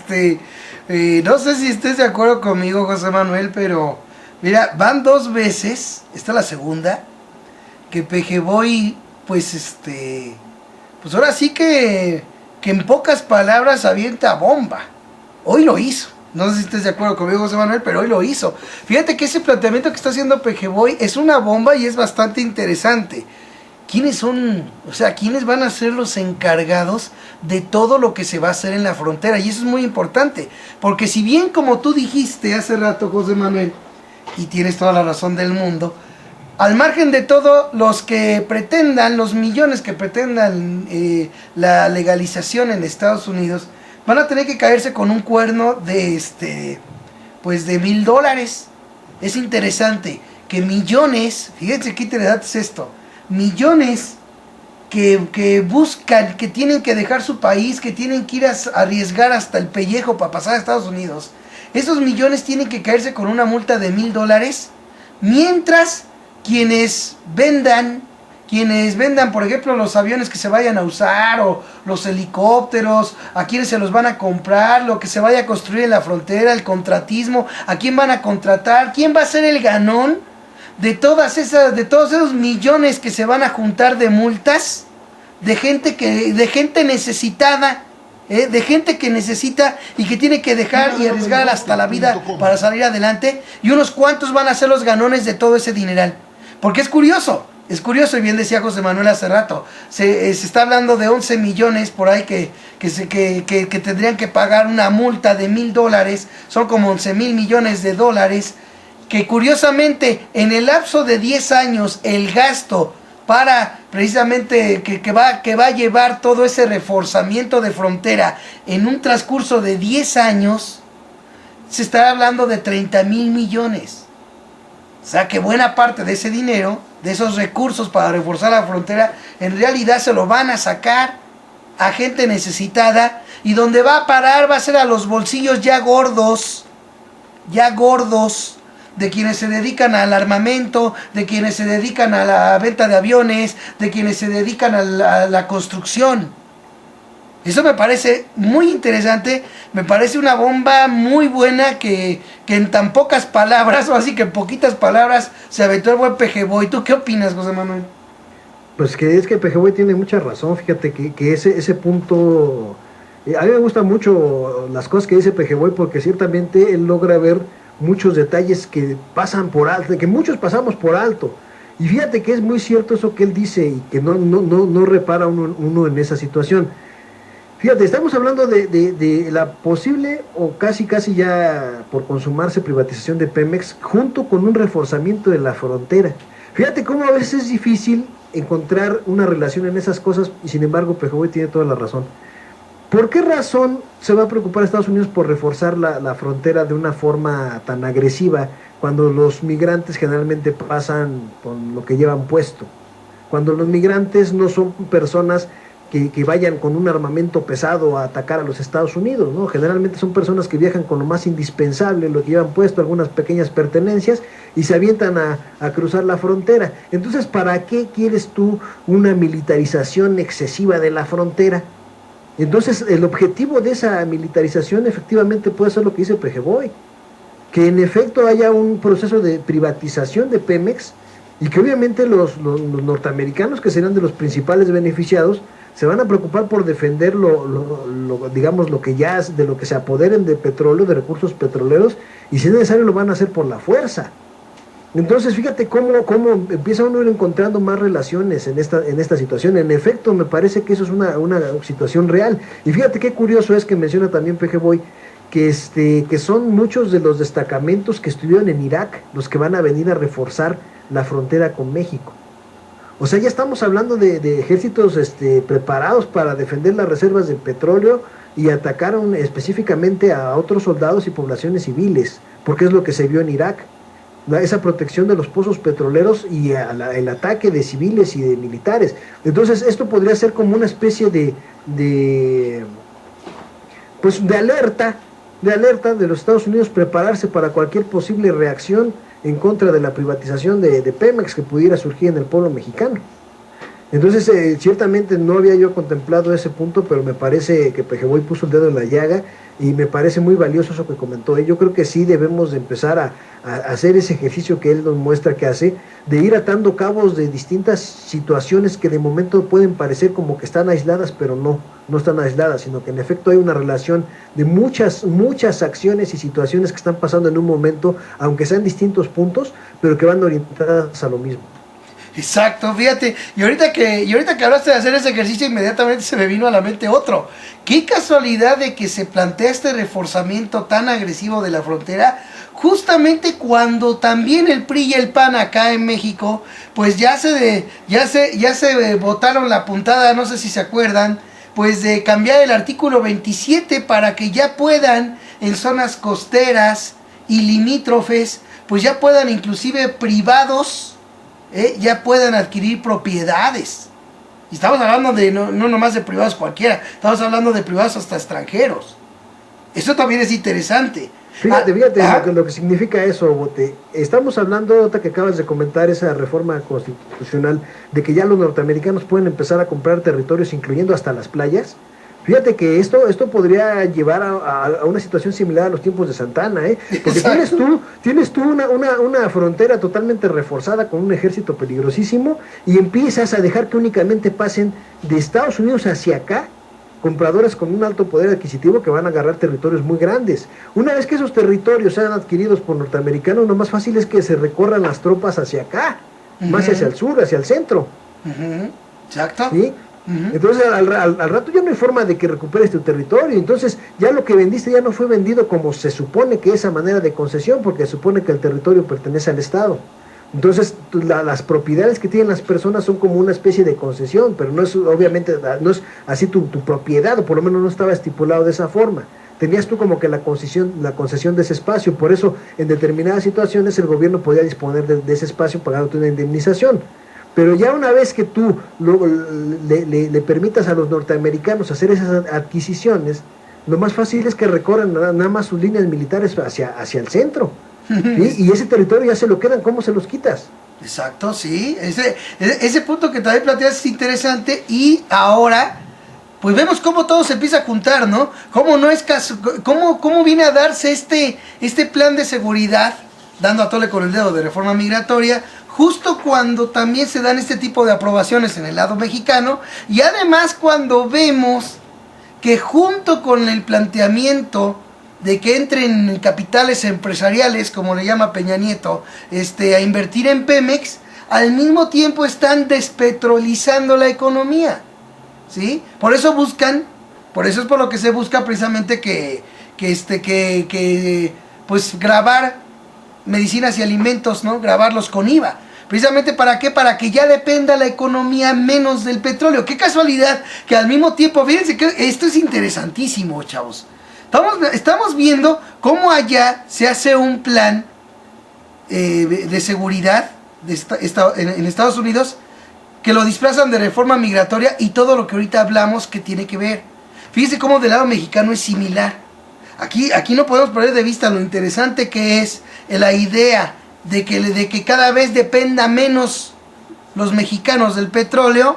no sé si estés de acuerdo conmigo, José Manuel, pero mira, van 2 veces, esta es la segunda, que Pejeboy, pues pues ahora sí que en pocas palabras avienta bomba. Hoy lo hizo. No sé si estés de acuerdo conmigo, José Manuel, pero hoy lo hizo. Fíjate que ese planteamiento que está haciendo Pejeboy es una bomba y es bastante interesante. ¿Quiénes van a ser los encargados de todo lo que se va a hacer en la frontera? Y eso es muy importante, porque si bien, como tú dijiste hace rato, José Manuel, y tienes toda la razón del mundo, al margen de todo, los millones que pretendan la legalización en Estados Unidos, van a tener que caerse con un cuerno de pues de $1,000. Es interesante que millones, fíjense qué interesante es esto, millones que buscan, que tienen que dejar su país, que tienen que ir a arriesgar hasta el pellejo para pasar a Estados Unidos, esos millones tienen que caerse con una multa de $1,000, mientras quienes vendan, por ejemplo, los aviones que se vayan a usar, o los helicópteros, a quienes se los van a comprar, lo que se vaya a construir en la frontera, el contratismo, a quién van a contratar, quién va a ser el ganón de todos esos millones que se van a juntar de multas, de gente necesitada de gente que necesita y que tiene que dejar y arriesgar hasta la vida para salir adelante, y unos cuantos van a ser los ganones de todo ese dineral. Porque es curioso, y bien decía José Manuel hace rato, se está hablando de 11 millones por ahí que tendrían que pagar una multa de $1,000, son como 11,000 millones de dólares, que curiosamente en el lapso de 10 años el gasto para precisamente que va a llevar todo ese reforzamiento de frontera en un transcurso de 10 años, se está hablando de 30,000 millones. O sea que buena parte de ese dinero, de esos recursos para reforzar la frontera, en realidad se lo van a sacar a gente necesitada, y donde va a parar va a ser a los bolsillos ya gordos, de quienes se dedican al armamento, de quienes se dedican a la venta de aviones, de quienes se dedican a la construcción. Eso me parece muy interesante, me parece una bomba muy buena que en tan pocas palabras, o así que en poquitas palabras, se aventó el buen Pejeboy. ¿Tú qué opinas, José Manuel? Pues que es que Pejeboy tiene mucha razón, fíjate que ese punto, a mí me gustan mucho las cosas que dice Pejeboy, porque ciertamente él logra ver muchos detalles que pasan por alto, que muchos pasamos por alto. Y fíjate que es muy cierto eso que él dice, y que no repara uno en esa situación. Fíjate, estamos hablando de la posible o casi ya por consumarse privatización de Pemex, junto con un reforzamiento de la frontera. Fíjate cómo a veces es difícil encontrar una relación en esas cosas, y sin embargo Pejeboy tiene toda la razón. ¿Por qué razón se va a preocupar Estados Unidos por reforzar la frontera de una forma tan agresiva, cuando los migrantes generalmente pasan con lo que llevan puesto? Cuando los migrantes no son personas que vayan con un armamento pesado a atacar a los Estados Unidos, ¿no? Generalmente son personas que viajan con lo más indispensable, lo que llevan puesto, algunas pequeñas pertenencias, y se avientan a cruzar la frontera. Entonces, ¿para qué quieres tú una militarización excesiva de la frontera? Entonces, el objetivo de esa militarización efectivamente puede ser lo que dice Pejeboy, que en efecto haya un proceso de privatización de Pemex, y que obviamente los norteamericanos, que serán de los principales beneficiados, se van a preocupar por defender digamos, lo que ya, de lo que se apoderen de petróleo, de recursos petroleros, y si es necesario lo van a hacer por la fuerza. Entonces fíjate cómo empieza uno a ir encontrando más relaciones en esta situación. En efecto, me parece que eso es una situación real. Y fíjate qué curioso es que menciona también Pejeboy que son muchos de los destacamentos que estuvieron en Irak los que van a venir a reforzar la frontera con México. O sea, ya estamos hablando de ejércitos preparados para defender las reservas de petróleo y atacar específicamente a otros soldados y poblaciones civiles, porque es lo que se vio en Irak, esa protección de los pozos petroleros y el ataque de civiles y de militares. Entonces esto podría ser como una especie de alerta de los Estados Unidos, prepararse para cualquier posible reacción en contra de la privatización de Pemex que pudiera surgir en el pueblo mexicano. Entonces, ciertamente no había yo contemplado ese punto, pero me parece que Pejeboy puso el dedo en la llaga, y me parece muy valioso eso que comentó. Yo creo que sí debemos de empezar a hacer ese ejercicio que él nos muestra que hace, de ir atando cabos de distintas situaciones que de momento pueden parecer como que están aisladas, pero no están aisladas, sino que en efecto hay una relación de muchas acciones y situaciones que están pasando en un momento, aunque sean distintos puntos, pero que van orientadas a lo mismo. Exacto, fíjate, y ahorita que hablaste de hacer ese ejercicio, inmediatamente se me vino a la mente otro. Qué casualidad de que se plantea este reforzamiento tan agresivo de la frontera, justamente cuando también el PRI y el PAN acá en México, pues ya se botaron la puntada, no sé si se acuerdan, pues de cambiar el artículo 27 para que ya puedan, en zonas costeras y limítrofes, pues ya puedan inclusive privados, ya puedan adquirir propiedades. Y estamos hablando de no nomás de privados cualquiera, estamos hablando de privados hasta extranjeros. Eso también es interesante. Fíjate lo que significa eso, Bote. Estamos hablando, ahorita que acabas de comentar esa reforma constitucional, de que ya los norteamericanos pueden empezar a comprar territorios, incluyendo hasta las playas. Fíjate que esto podría llevar a una situación similar a los tiempos de Santana, porque tienes tú una frontera totalmente reforzada con un ejército peligrosísimo, y empiezas a dejar que únicamente pasen de Estados Unidos hacia acá compradores con un alto poder adquisitivo que van a agarrar territorios muy grandes. Una vez que esos territorios sean adquiridos por norteamericanos, lo más fácil es que se recorran las tropas hacia acá, más hacia el sur, hacia el centro. Exacto. ¿Sí? Entonces al rato ya no hay forma de que recuperes tu territorio. Entonces ya lo que vendiste ya no fue vendido como se supone que es a manera de concesión, porque se supone que el territorio pertenece al Estado. Entonces las propiedades que tienen las personas son como una especie de concesión, pero no es, obviamente no es así tu propiedad, o por lo menos no estaba estipulado de esa forma. Tenías tú como que la concesión de ese espacio. Por eso en determinadas situaciones el gobierno podía disponer de ese espacio pagándote una indemnización. Pero ya una vez que tú le permitas a los norteamericanos hacer esas adquisiciones, lo más fácil es que recorran nada más sus líneas militares hacia el centro. ¿Sí? Y ese territorio ya se lo quedan, ¿cómo se los quitas? Exacto, sí. Ese punto que también planteas es interesante, y ahora pues vemos cómo todo se empieza a juntar, ¿no? Cómo no es caso, cómo viene a darse este plan de seguridad, dando a tole con el dedo, de reforma migratoria, justo cuando también se dan este tipo de aprobaciones en el lado mexicano, y además cuando vemos que junto con el planteamiento de que entren capitales empresariales, como le llama Peña Nieto, a invertir en Pemex, al mismo tiempo están despetrolizando la economía, ¿sí? Por eso es por lo que se busca precisamente que pues grabar medicinas y alimentos, ¿no? Grabarlos con IVA. Precisamente, ¿para qué? Para que ya dependa la economía menos del petróleo. Qué casualidad que al mismo tiempo, fíjense que esto es interesantísimo, chavos. Estamos viendo cómo allá se hace un plan de seguridad en Estados Unidos, que lo disfrazan de reforma migratoria y todo lo que ahorita hablamos que tiene que ver. Fíjense cómo del lado mexicano es similar. Aquí no podemos perder de vista lo interesante que es la idea de que cada vez dependa menos los mexicanos del petróleo,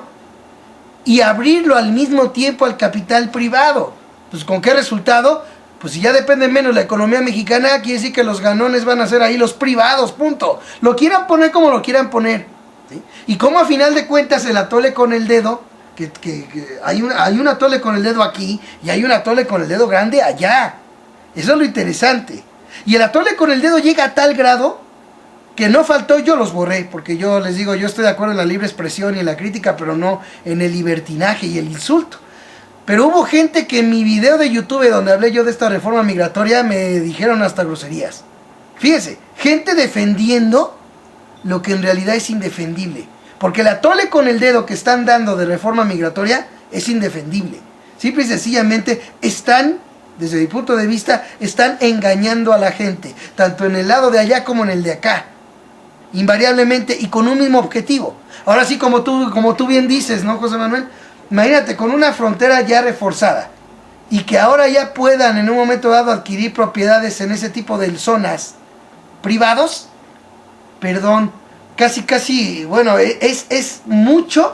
y abrirlo al mismo tiempo al capital privado. Pues ¿con qué resultado? Pues si ya depende menos la economía mexicana, quiere decir que los ganones van a ser ahí los privados, punto. Lo quieran poner como lo quieran poner, ¿sí? Y como a final de cuentas el atole con el dedo, que hay un atole con el dedo aquí y hay un atole con el dedo grande allá. Eso es lo interesante. Y el atole con el dedo llega a tal grado que no faltó, yo los borré, porque yo les digo, yo estoy de acuerdo en la libre expresión y en la crítica, pero no en el libertinaje y el insulto. Pero hubo gente que en mi video de YouTube donde hablé yo de esta reforma migratoria me dijeron hasta groserías. Fíjese, gente defendiendo lo que en realidad es indefendible. Porque el atole con el dedo que están dando de reforma migratoria es indefendible. Simple y sencillamente están, desde mi punto de vista, están engañando a la gente, tanto en el lado de allá como en el de acá, invariablemente, y con un mismo objetivo. Ahora sí, como tú bien dices, ¿no, José Manuel? Imagínate, con una frontera ya reforzada, y que ahora ya puedan en un momento dado adquirir propiedades en ese tipo de zonas privados, perdón, casi, bueno, es mucho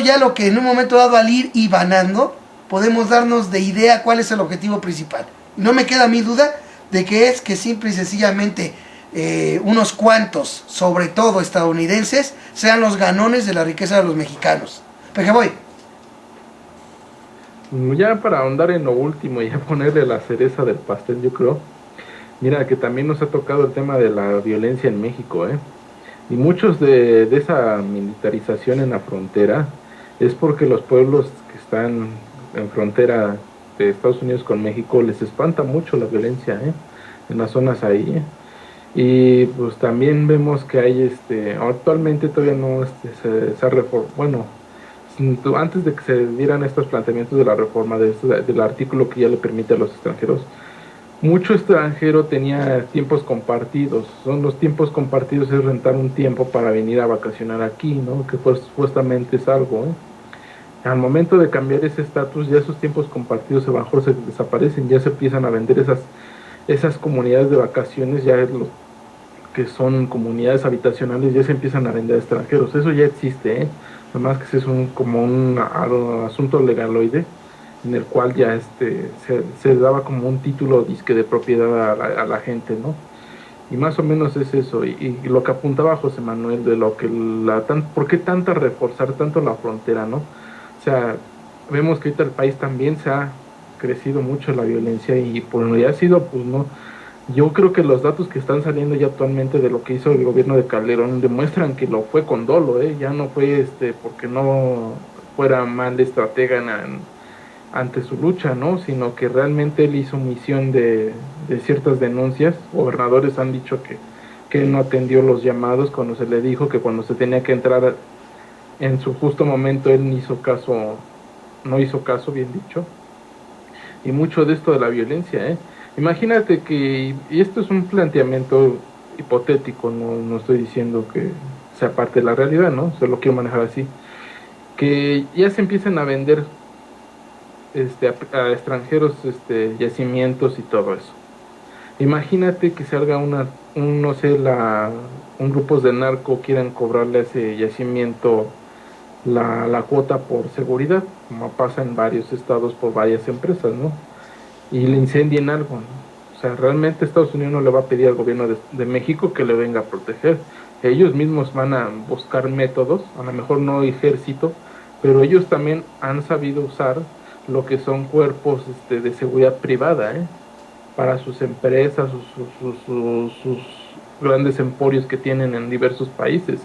ya lo que en un momento dado, al ir ibanando, podemos darnos de idea cuál es el objetivo principal. No me queda mi duda de que es que simple y sencillamente unos cuantos, sobre todo estadounidenses, sean los ganones de la riqueza de los mexicanos. Peje voy. Ya para ahondar en lo último y ya ponerle la cereza del pastel, yo creo, mira que también nos ha tocado el tema de la violencia en México, y muchos de esa militarización en la frontera es porque los pueblos que están en frontera de Estados Unidos con México les espanta mucho la violencia, en las zonas ahí, y pues también vemos que hay actualmente todavía no esa reforma, bueno, antes de que se dieran estos planteamientos de la reforma del artículo que ya le permite a los extranjeros, mucho extranjero tenía tiempos compartidos. Son los tiempos compartidos, es rentar un tiempo para venir a vacacionar aquí, ¿no? Que pues supuestamente es algo, Al momento de cambiar ese estatus, ya esos tiempos compartidos se desaparecen, ya se empiezan a vender esas comunidades de vacaciones, ya que son comunidades habitacionales, ya se empiezan a vender a extranjeros. Eso ya existe, Además que es como un asunto legaloide, en el cual ya se daba como un título disque de propiedad a la gente, ¿no? Y más o menos es eso, y lo que apuntaba José Manuel de lo que ¿por qué reforzar tanto la frontera, ¿no? O sea, vemos que ahorita el país también se ha crecido mucho la violencia y por lo que ha sido, pues no, yo creo que los datos que están saliendo ya actualmente de lo que hizo el gobierno de Calderón demuestran que lo fue con dolo, ya no fue porque no fuera mal estratega ante su lucha, ¿no? Sino que realmente él hizo omisión de ciertas denuncias. Gobernadores han dicho que él no atendió los llamados cuando se le dijo que cuando se tenía que entrar en su justo momento él no hizo caso, bien dicho. Y mucho de esto de la violencia, imagínate que, y esto es un planteamiento hipotético, no estoy diciendo que sea parte de la realidad, ¿no? Se lo quiero manejar así, que ya se empiecen a vender a extranjeros yacimientos y todo eso. Imagínate que salga un grupos de narco quieran cobrarle a ese yacimiento la cuota por seguridad, como pasa en varios estados por varias empresas, ¿no? Y le incendien algo, ¿no? O sea, realmente Estados Unidos no le va a pedir al gobierno de México que le venga a proteger. Ellos mismos van a buscar métodos, a lo mejor no ejército, pero ellos también han sabido usar lo que son cuerpos de seguridad privada, para sus empresas, sus grandes emporios que tienen en diversos países,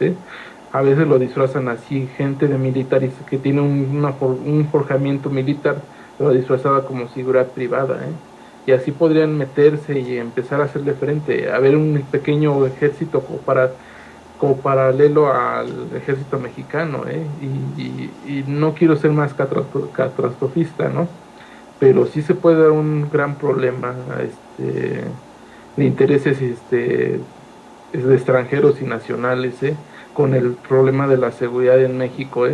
A veces lo disfrazan así, gente de militares que tiene un forjamiento militar, lo disfrazaba como seguridad privada, Y así podrían meterse y empezar a hacerle frente, a ver un pequeño ejército como paralelo al ejército mexicano, y no quiero ser más catastrofista, ¿no? Pero sí se puede dar un gran problema de intereses de extranjeros y nacionales, con el problema de la seguridad en México,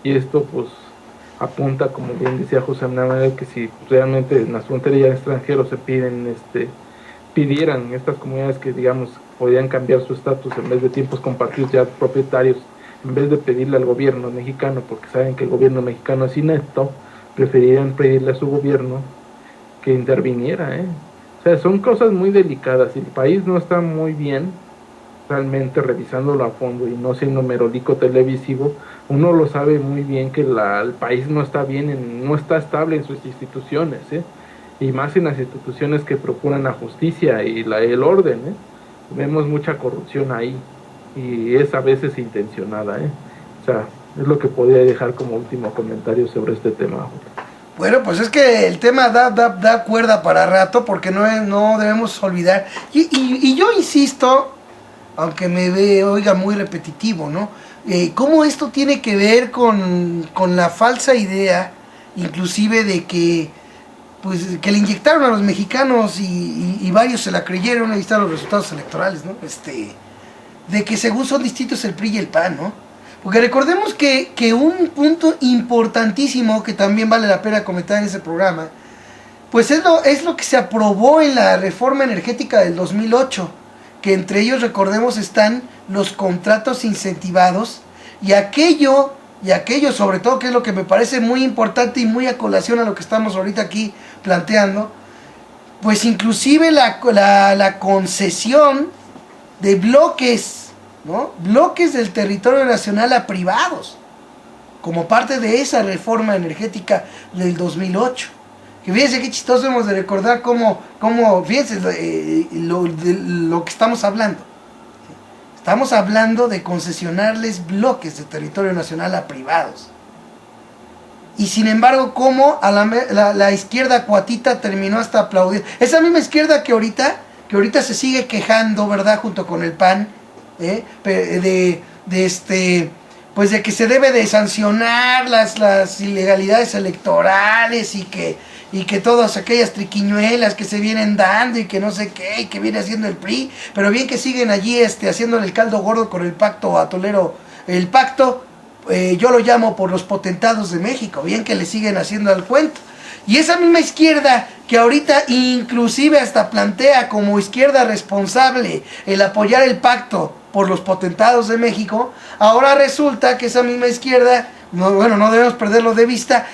y esto pues apunta, como bien decía José Manuel, que si realmente en las fronteras ya extranjeros se pidieran estas comunidades que digamos podían cambiar su estatus en vez de tiempos compartidos ya propietarios, en vez de pedirle al gobierno mexicano, porque saben que el gobierno mexicano es inepto, preferirían pedirle a su gobierno que interviniera, O sea, son cosas muy delicadas. Si el país no está muy bien, realmente revisándolo a fondo y no siendo merolico televisivo, uno lo sabe muy bien que el país no está bien, no está estable en sus instituciones, y más en las instituciones que procuran la justicia y el orden, Vemos mucha corrupción ahí y es a veces intencionada, O sea, es lo que podría dejar como último comentario sobre este tema. Bueno, pues es que el tema da cuerda para rato, porque no debemos olvidar. Y yo insisto, aunque oiga muy repetitivo, ¿no? Cómo esto tiene que ver con la falsa idea, inclusive de que le inyectaron a los mexicanos y varios se la creyeron. Ahí están los resultados electorales, ¿no? De que según son distintos el PRI y el PAN, ¿no? Porque recordemos que un punto importantísimo que también vale la pena comentar en ese programa, pues es lo que se aprobó en la reforma energética del 2008, que entre ellos, recordemos, están los contratos incentivados y aquello sobre todo, que es lo que me parece muy importante y muy a colación a lo que estamos ahorita aquí planteando, pues inclusive la concesión de bloques, ¿no? Bloques del territorio nacional a privados, como parte de esa reforma energética del 2008. Que fíjense qué chistoso hemos de recordar cómo fíjense lo que estamos hablando. Estamos hablando de concesionarles bloques de territorio nacional a privados. Y sin embargo, cómo a la izquierda cuatita terminó hasta aplaudir. Esa misma izquierda que ahorita se sigue quejando, ¿verdad?, junto con el PAN, pues de que se debe de sancionar las ilegalidades electorales y que todas aquellas triquiñuelas que se vienen dando y que no sé qué, y que viene haciendo el PRI, pero bien que siguen allí haciéndole el caldo gordo con el pacto atolero. El pacto, yo lo llamo por los potentados de México, bien que le siguen haciendo el cuento. Y esa misma izquierda que ahorita inclusive hasta plantea como izquierda responsable el apoyar el pacto por los potentados de México, ahora resulta que esa misma izquierda, no debemos perderlo de vista,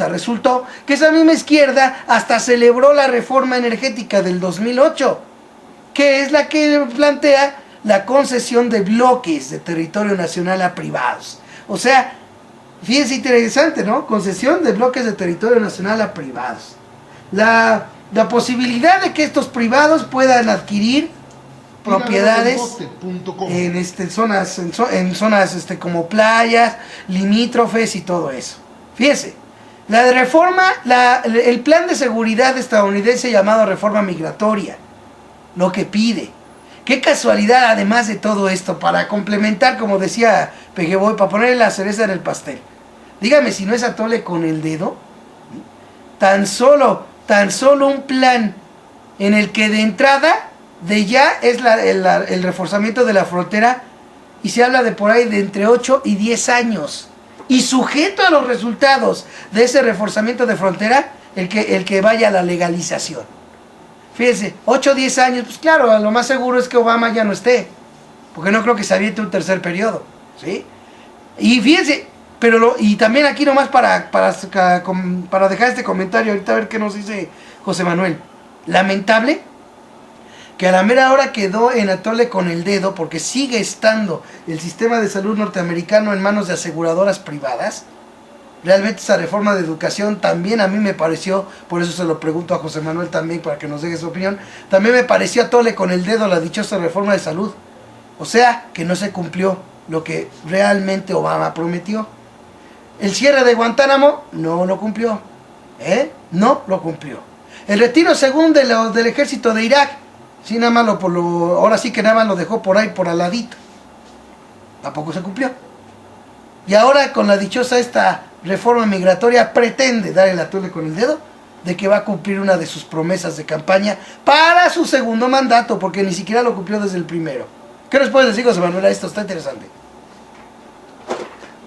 resultó que esa misma izquierda hasta celebró la reforma energética del 2008, que es la que plantea la concesión de bloques de territorio nacional a privados. O sea, Fíjense, interesante, ¿no? Concesión de bloques de territorio nacional a privados. La posibilidad de que estos privados puedan adquirir propiedades en zonas como playas, limítrofes y todo eso. Fíjense, la reforma, el plan de seguridad estadounidense llamado reforma migratoria, lo que pide. Qué casualidad, además de todo esto, para complementar, como decía Pejeboy, para ponerle la cereza en el pastel. Dígame si no es atole con el dedo. Tan solo un plan en el que de entrada, de ya es el reforzamiento de la frontera, y se habla de por ahí de entre 8 y 10 años. Y sujeto a los resultados de ese reforzamiento de frontera, el que vaya a la legalización. Fíjense, 8 o 10 años, pues claro, lo más seguro es que Obama ya no esté, porque no creo que se aviente un tercer periodo, ¿sí? Y fíjense, y también aquí nomás para dejar este comentario, ahorita a ver qué nos dice José Manuel. Lamentable que a la mera hora quedó en atole con el dedo, porque sigue estando el sistema de salud norteamericano en manos de aseguradoras privadas. Realmente esa reforma de educación también a mí me pareció, por eso se lo pregunto a José Manuel también para que nos deje su opinión, también me pareció atole con el dedo la dichosa reforma de salud. O sea, que no se cumplió lo que realmente Obama prometió. El cierre de Guantánamo no lo cumplió. No lo cumplió. El retiro según del ejército de Irak, sí, nada más ahora sí que nada más lo dejó por ahí, por al ladito. Tampoco se cumplió. Y ahora con la dichosa esta reforma migratoria pretende dar el atole con el dedo de que va a cumplir una de sus promesas de campaña para su segundo mandato, porque ni siquiera lo cumplió desde el primero. ¿Qué nos puedes decir, José Manuel? Esto está interesante.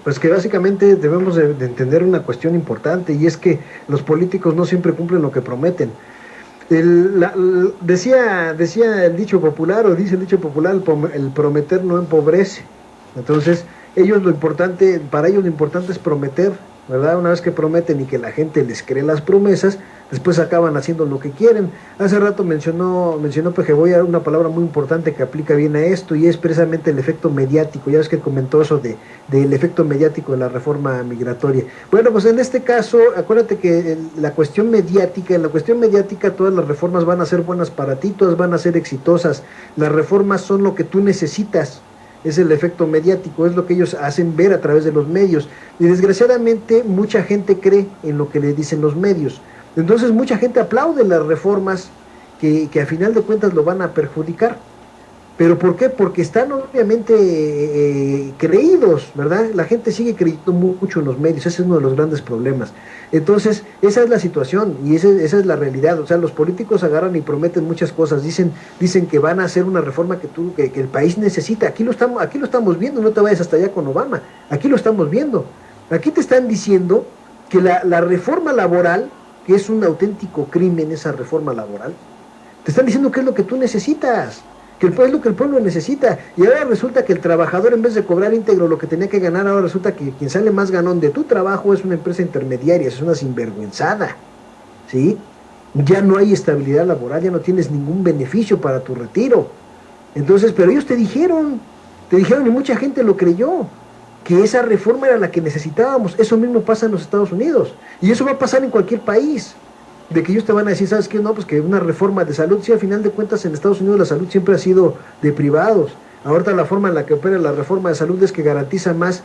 Pues que básicamente debemos de entender una cuestión importante, y es que los políticos no siempre cumplen lo que prometen. Decía el dicho popular, o dice el dicho popular, el prometer no empobrece. Entonces, para ellos lo importante es prometer, ¿verdad? Una vez que prometen y que la gente les cree las promesas, después acaban haciendo lo que quieren. Hace rato mencionó Pejeboy una palabra muy importante que aplica bien a esto, y es precisamente el efecto mediático. Ya ves que comentó eso del efecto mediático de la reforma migratoria. Bueno, pues en este caso, acuérdate que en la cuestión mediática todas las reformas van a ser buenas para ti, todas van a ser exitosas. Las reformas son lo que tú necesitas. Es el efecto mediático, es lo que ellos hacen ver a través de los medios. Y desgraciadamente mucha gente cree en lo que le dicen los medios. Entonces mucha gente aplaude las reformas que a final de cuentas lo van a perjudicar. ¿Pero por qué? Porque están obviamente creídos, ¿verdad? La gente sigue creyendo mucho en los medios, ese es uno de los grandes problemas. Entonces, esa es la situación y esa es la realidad. O sea, los políticos agarran y prometen muchas cosas, dicen que van a hacer una reforma que el país necesita. Aquí lo estamos viendo, no te vayas hasta allá con Obama, aquí lo estamos viendo. Aquí te están diciendo que la reforma laboral, que es un auténtico crimen esa reforma laboral, te están diciendo que es lo que tú necesitas, que es lo que el pueblo necesita, y ahora resulta que el trabajador, en vez de cobrar íntegro lo que tenía que ganar, ahora resulta que quien sale más ganón de tu trabajo es una empresa intermediaria, es una sinvergüenzada, ¿sí? Ya no hay estabilidad laboral, ya no tienes ningún beneficio para tu retiro. Entonces, pero ellos te dijeron y mucha gente lo creyó, que esa reforma era la que necesitábamos. Eso mismo pasa en los Estados Unidos, y eso va a pasar en cualquier país. De que ellos te van a decir, ¿sabes qué? No, pues que una reforma de salud, sí, al final de cuentas en Estados Unidos la salud siempre ha sido de privados. Ahorita la forma en la que opera la reforma de salud es que garantiza más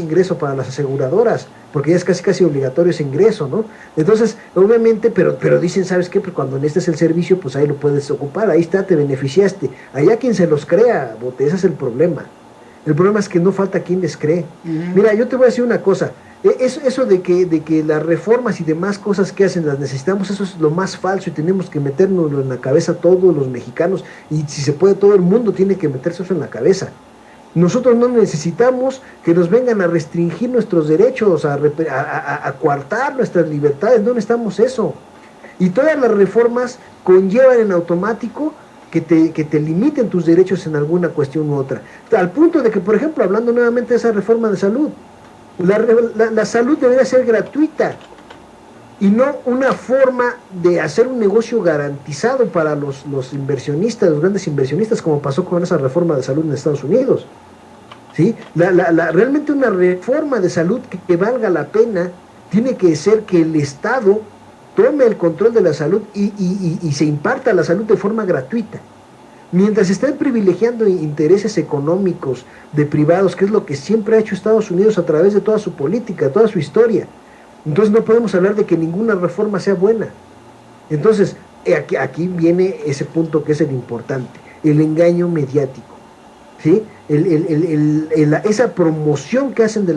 ingreso para las aseguradoras, porque ya es casi obligatorio ese ingreso, ¿no? Entonces, obviamente, pero dicen, ¿sabes qué? Pues cuando necesites el servicio, pues ahí lo puedes ocupar, ahí está, te beneficiaste. Allá quien se los crea, Bote, ese es el problema. El problema es que no falta quien les cree. Mira, yo te voy a decir una cosa. Eso de que las reformas y demás cosas que hacen las necesitamos, eso es lo más falso, y tenemos que meternos en la cabeza todos los mexicanos, y si se puede todo el mundo tiene que meterse eso en la cabeza. Nosotros no necesitamos que nos vengan a restringir nuestros derechos, a coartar nuestras libertades, no necesitamos eso. Y todas las reformas conllevan en automático que te limiten tus derechos en alguna cuestión u otra. Al punto de que, por ejemplo, hablando nuevamente de esa reforma de salud, la salud debería ser gratuita y no una forma de hacer un negocio garantizado para los inversionistas, los grandes inversionistas, como pasó con esa reforma de salud en Estados Unidos. ¿sí? Realmente una reforma de salud que valga la pena tiene que ser que el Estado tome el control de la salud y se imparta la salud de forma gratuita. Mientras estén privilegiando intereses económicos de privados, que es lo que siempre ha hecho Estados Unidos a través de toda su política, toda su historia, entonces no podemos hablar de que ninguna reforma sea buena. Entonces, aquí viene ese punto que es el importante, el engaño mediático, ¿sí? Esa promoción que hacen de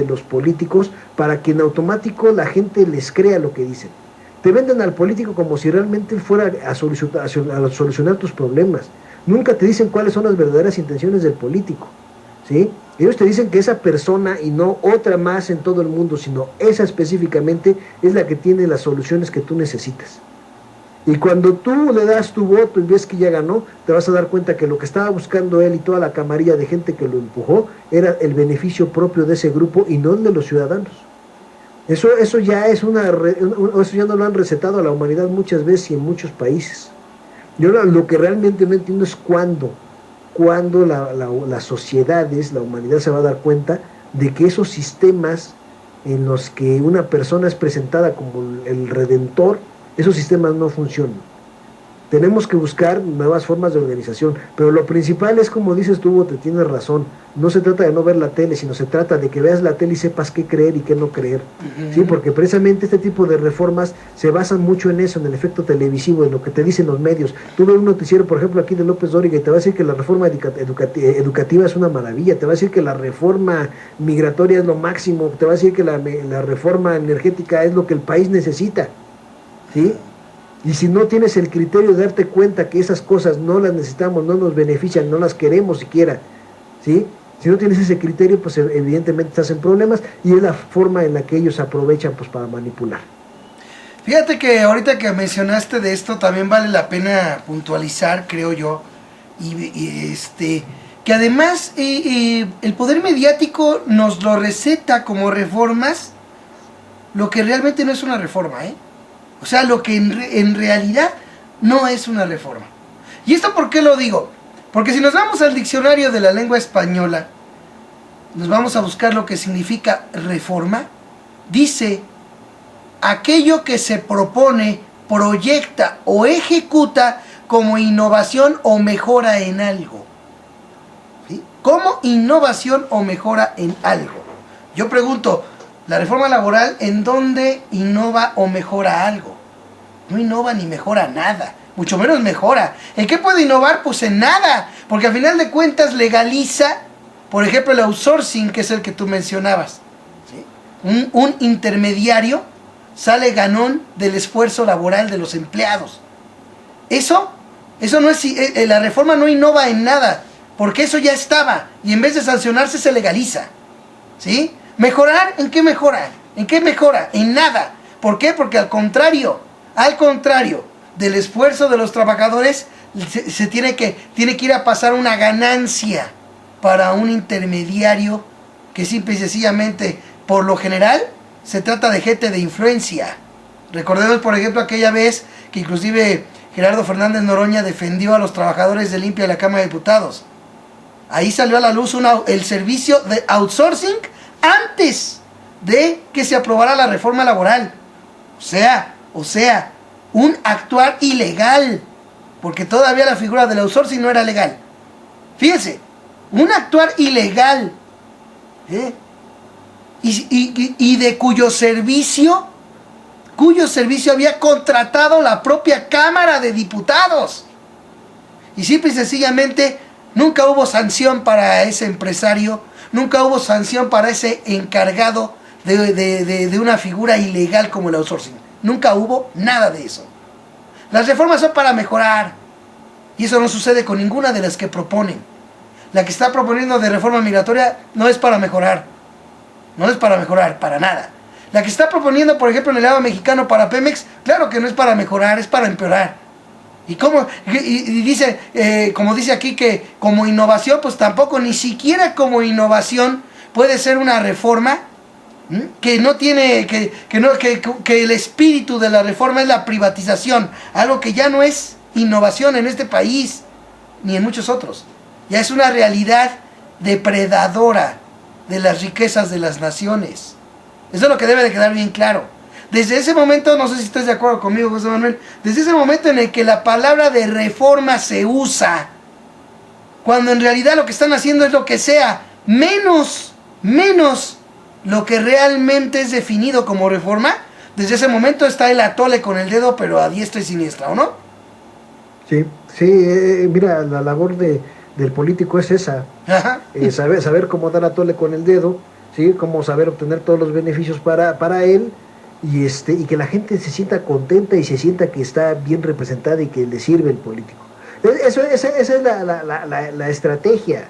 los políticos para que en automático la gente les crea lo que dicen. Te venden al político como si realmente fuera a solucionar tus problemas. Nunca te dicen cuáles son las verdaderas intenciones del político, ¿sí? Ellos te dicen que esa persona y no otra más en todo el mundo, sino esa específicamente es la que tiene las soluciones que tú necesitas. Y cuando tú le das tu voto y ves que ya ganó, te vas a dar cuenta que lo que estaba buscando él y toda la camarilla de gente que lo empujó era el beneficio propio de ese grupo y no el de los ciudadanos. Eso ya es eso ya no lo han recetado a la humanidad muchas veces y en muchos países. Yo lo que realmente no entiendo es cuándo las sociedades, la humanidad se va a dar cuenta de que esos sistemas en los que una persona es presentada como el redentor, esos sistemas no funcionan. Tenemos que buscar nuevas formas de organización, pero lo principal es, como dices tú, te tienes razón, no se trata de no ver la tele, sino se trata de que veas la tele y sepas qué creer y qué no creer, ¿sí? Porque precisamente este tipo de reformas se basan mucho en eso, en el efecto televisivo, en lo que te dicen los medios. Tú ves un noticiero, por ejemplo, aquí de López Dóriga, y te va a decir que la reforma educativa es una maravilla, te va a decir que la reforma migratoria es lo máximo, te va a decir que la reforma energética es lo que el país necesita, ¿sí? Y si no tienes el criterio de darte cuenta que esas cosas no las necesitamos, no nos benefician, no las queremos siquiera, ¿sí? Si no tienes ese criterio, pues evidentemente estás en problemas y es la forma en la que ellos aprovechan pues para manipular. Fíjate que ahorita que mencionaste de esto también vale la pena puntualizar, creo yo, que además el poder mediático nos lo receta como reformas, lo que realmente no es una reforma, ¿eh? O sea, lo que en realidad no es una reforma. ¿Y esto por qué lo digo? Porque si nos vamos al diccionario de la lengua española, nos vamos a buscar lo que significa reforma. Dice, aquello que se propone, proyecta o ejecuta como innovación o mejora en algo. ¿Sí? Como innovación o mejora en algo. Yo pregunto, la reforma laboral, ¿en dónde innova o mejora algo? No innova ni mejora nada, mucho menos mejora. ¿En qué puede innovar? Pues en nada, porque al final de cuentas legaliza, por ejemplo, el outsourcing, que es el que tú mencionabas, ¿sí? Un intermediario sale ganón del esfuerzo laboral de los empleados. Eso no es, la reforma no innova en nada, porque eso ya estaba, y en vez de sancionarse se legaliza, ¿sí? ¿Mejorar? ¿En qué mejora? ¿En qué mejora? En nada. ¿Por qué? Porque al contrario del esfuerzo de los trabajadores, se tiene que ir a pasar una ganancia para un intermediario que simple y sencillamente, por lo general, se trata de gente de influencia. Recordemos, por ejemplo, aquella vez que inclusive Gerardo Fernández Noroña defendió a los trabajadores de limpia de la Cámara de Diputados. Ahí salió a la luz el servicio de outsourcing antes de que se aprobara la reforma laboral. O sea, un actuar ilegal, porque todavía la figura del outsourcing no era legal. Fíjense, un actuar ilegal, y de cuyo servicio había contratado la propia Cámara de Diputados. Y simple y sencillamente nunca hubo sanción para ese empresario, nunca hubo sanción para ese encargado de una figura ilegal como el outsourcing. Nunca hubo nada de eso. Las reformas son para mejorar, y eso no sucede con ninguna de las que proponen. La que está proponiendo de reforma migratoria no es para mejorar, para nada. La que está proponiendo, por ejemplo, en el lado mexicano para Pemex, claro que no es para mejorar, es para empeorar. Y dice, como dice aquí, que como innovación, pues tampoco, ni siquiera como innovación puede ser una reforma que no tiene, que el espíritu de la reforma es la privatización, algo que ya no es innovación en este país, ni en muchos otros. Ya es una realidad depredadora de las riquezas de las naciones. Eso es lo que debe de quedar bien claro. Desde ese momento, no sé si estás de acuerdo conmigo, José Manuel, desde ese momento en el que la palabra de reforma se usa, cuando en realidad lo que están haciendo es lo que sea, menos lo que realmente es definido como reforma, desde ese momento está el atole con el dedo, pero a diestra y siniestra, ¿o no? Sí, sí, mira, la labor del político es esa, saber cómo dar atole con el dedo, ¿sí? Cómo saber obtener todos los beneficios para él, y que la gente se sienta contenta y se sienta que está bien representada y que le sirve el político. Esa es la estrategia.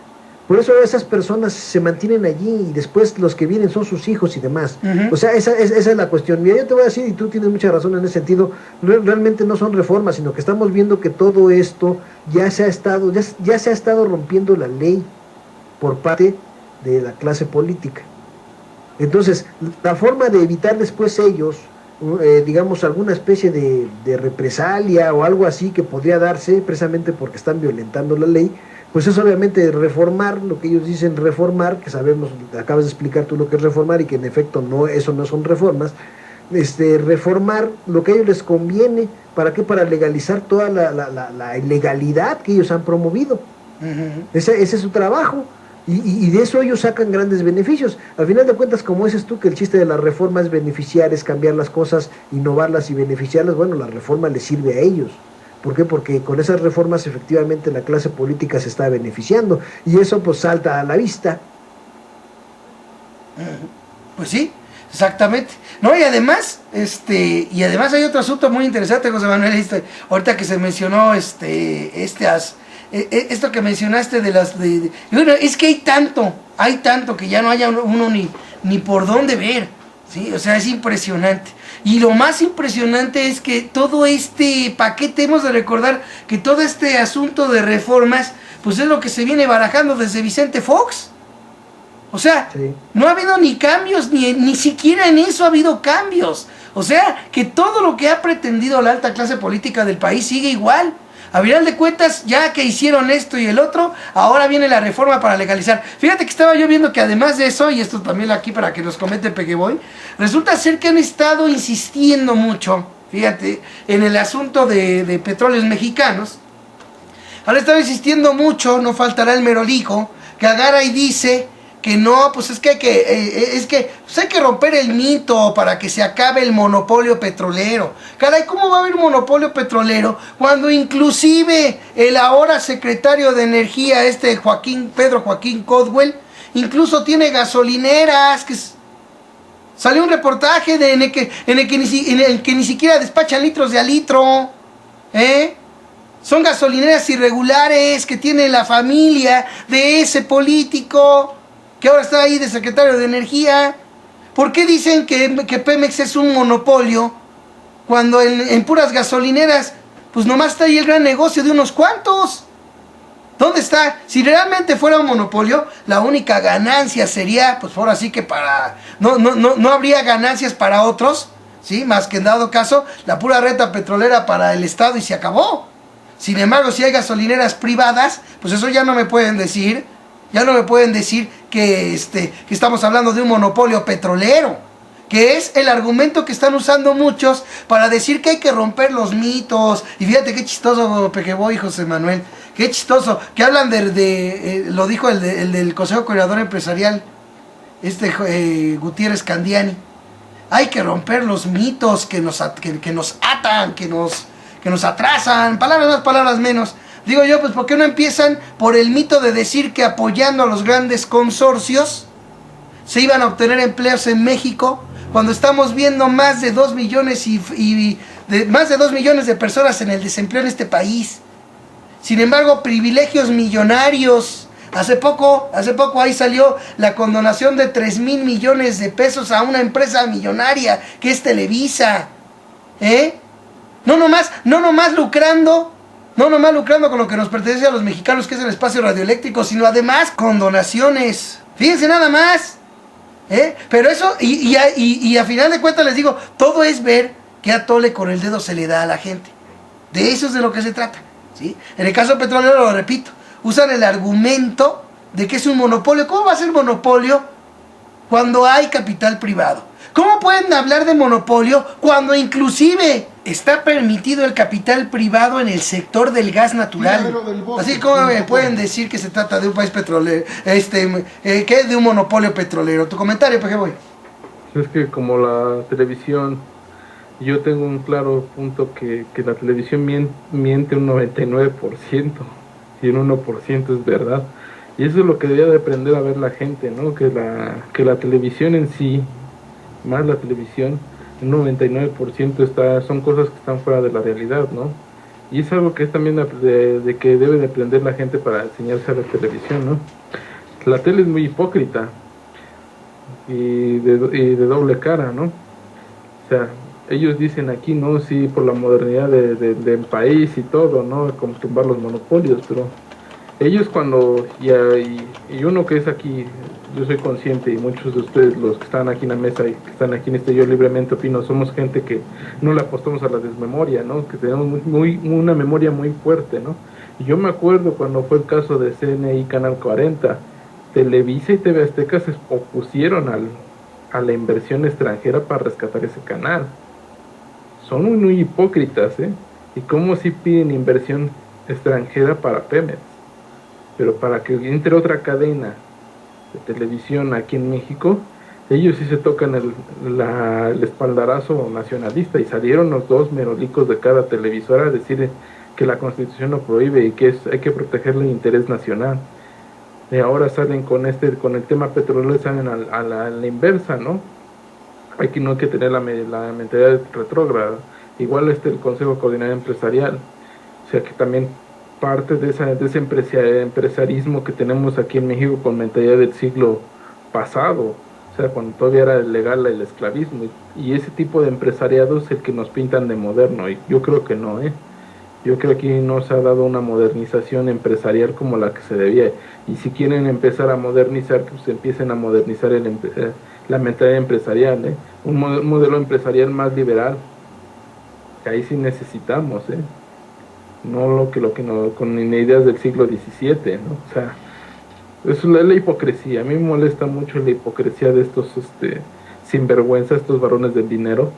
Por eso esas personas se mantienen allí y después los que vienen son sus hijos y demás. O sea, esa es la cuestión. Mira, yo te voy a decir, y tú tienes mucha razón en ese sentido, realmente no son reformas, sino que estamos viendo que todo esto ya se ha estado rompiendo la ley por parte de la clase política. Entonces, la forma de evitar después ellos, digamos, alguna especie de represalia o algo así que podría darse precisamente porque están violentando la ley, pues es obviamente reformar lo que ellos dicen reformar, que sabemos, acabas de explicar tú lo que es reformar y que en efecto eso no son reformas, reformar lo que a ellos les conviene. ¿Para qué? Para legalizar toda la ilegalidad que ellos han promovido. Ese es su trabajo. Y de eso ellos sacan grandes beneficios. Al final de cuentas, como dices tú, que el chiste de la reforma es beneficiar, es cambiar las cosas, innovarlas y beneficiarlas, bueno, la reforma les sirve a ellos. ¿Por qué? Porque con esas reformas efectivamente la clase política se está beneficiando y eso pues salta a la vista. Pues sí, exactamente. No, y además hay otro asunto muy interesante, José Manuel, ahorita que se mencionó esto que mencionaste bueno, es que hay tanto que ya no haya uno ni por dónde ver, ¿sí? O sea, es impresionante. Y lo más impresionante es que todo este paquete, hemos de recordar que todo este asunto de reformas, pues es lo que se viene barajando desde Vicente Fox. O sea, sí. No ha habido ni cambios, ni siquiera en eso ha habido cambios. O sea, que todo lo que ha pretendido la alta clase política del país sigue igual. A final de cuentas, ya que hicieron esto y el otro, ahora viene la reforma para legalizar. Fíjate que estaba yo viendo que además de eso, y esto también aquí para que nos comente Pequeboy, resulta ser que han estado insistiendo mucho, fíjate, en el asunto de petróleos mexicanos. Han estado insistiendo mucho, no faltará el merolico, que agarra y dice que no, pues hay que romper el mito para que se acabe el monopolio petrolero. Caray, ¿cómo va a haber monopolio petrolero cuando inclusive el ahora secretario de Energía, Pedro Joaquín Caldwell, incluso tiene gasolineras? Salió un reportaje en el que ni siquiera despachan litros de a litro, Son gasolineras irregulares que tiene la familia de ese político que ahora está ahí de secretario de Energía. ¿Por qué dicen que Pemex es un monopolio cuando en puras gasolineras pues nomás está ahí el gran negocio de unos cuantos? ¿Dónde está? Si realmente fuera un monopolio, la única ganancia sería, pues ahora sí que no habría ganancias para otros, ¿sí? Más que en dado caso, la pura renta petrolera para el Estado y se acabó. Sin embargo, si hay gasolineras privadas, pues eso ya no me pueden decir que estamos hablando de un monopolio petrolero, que es el argumento que están usando muchos para decir que hay que romper los mitos. Y fíjate qué chistoso, Pequeboy, José Manuel, qué chistoso, que hablan lo dijo el del Consejo Coordinador Empresarial, Gutiérrez Candiani. Hay que romper los mitos que nos atan, que nos atrasan, palabras más, palabras menos. Digo yo, pues ¿por qué no empiezan por el mito de decir que apoyando a los grandes consorcios se iban a obtener empleos en México, cuando estamos viendo más de 2 millones más de 2 millones de personas en el desempleo en este país? Sin embargo, privilegios millonarios. Hace poco ahí salió la condonación de 3,000 millones de pesos a una empresa millonaria que es Televisa. No nomás lucrando con lo que nos pertenece a los mexicanos, que es el espacio radioeléctrico, sino además con donaciones. Fíjense nada más. Pero eso, y a final de cuentas les digo, todo es ver qué atole con el dedo se le da a la gente. De eso es de lo que se trata, ¿sí? En el caso petrolero, lo repito, usan el argumento de que es un monopolio. ¿Cómo va a ser monopolio cuando hay capital privado? ¿Cómo pueden hablar de monopolio cuando inclusive está permitido el capital privado en el sector del gas natural? Así como me pueden decir que se trata de un país petrolero, que de un monopolio petrolero. Tu comentario, Pejeboy. Es que como la televisión, yo tengo un claro punto que la televisión miente un 99% y un 1% es verdad. Y eso es lo que debería de aprender a ver la gente, ¿no? Que la televisión en sí, más la televisión, un 99% son cosas que están fuera de la realidad, ¿no? Y es algo que es también de que debe de aprender la gente para enseñarse a la televisión, ¿no? La tele es muy hipócrita y de doble cara, ¿no? O sea, ellos dicen aquí, ¿no? Sí, por la modernidad del país y todo, ¿no? Como tumbar los monopolios, pero ellos cuando, y uno que es aquí, yo soy consciente, y muchos de ustedes, los que están aquí en la mesa y que están aquí en este Yo Libremente Opino, somos gente que no le apostamos a la desmemoria, ¿no? Que tenemos una memoria muy fuerte, ¿no? Y yo me acuerdo cuando fue el caso de CNI Canal 40, Televisa y TV Azteca se opusieron a la inversión extranjera para rescatar ese canal. Son muy hipócritas, ¿eh? Y cómo si piden inversión extranjera para Pemex, pero para que entre otra cadena de televisión aquí en México, ellos sí se tocan el espaldarazo nacionalista, y salieron los dos merolicos de cada televisora a decir que la Constitución lo prohíbe y que hay que proteger el interés nacional. Y ahora salen con el tema petrolero, salen a la inversa, ¿no? Aquí no hay que tener la mentalidad retrógrada. Igual el Consejo Coordinador Empresarial, o sea que también parte de ese empresarismo que tenemos aquí en México con mentalidad del siglo pasado, o sea, cuando todavía era legal el esclavismo, y ese tipo de empresariado es el que nos pintan de moderno, y yo creo que no, yo creo que aquí no se ha dado una modernización empresarial como la que se debía, y si quieren empezar a modernizar, pues empiecen a modernizar la mentalidad empresarial, un modelo empresarial más liberal, que ahí sí necesitamos, no con ideas del siglo XVII, ¿no? O sea, es la hipocresía. A mí me molesta mucho la hipocresía de estos sinvergüenza, estos varones del dinero,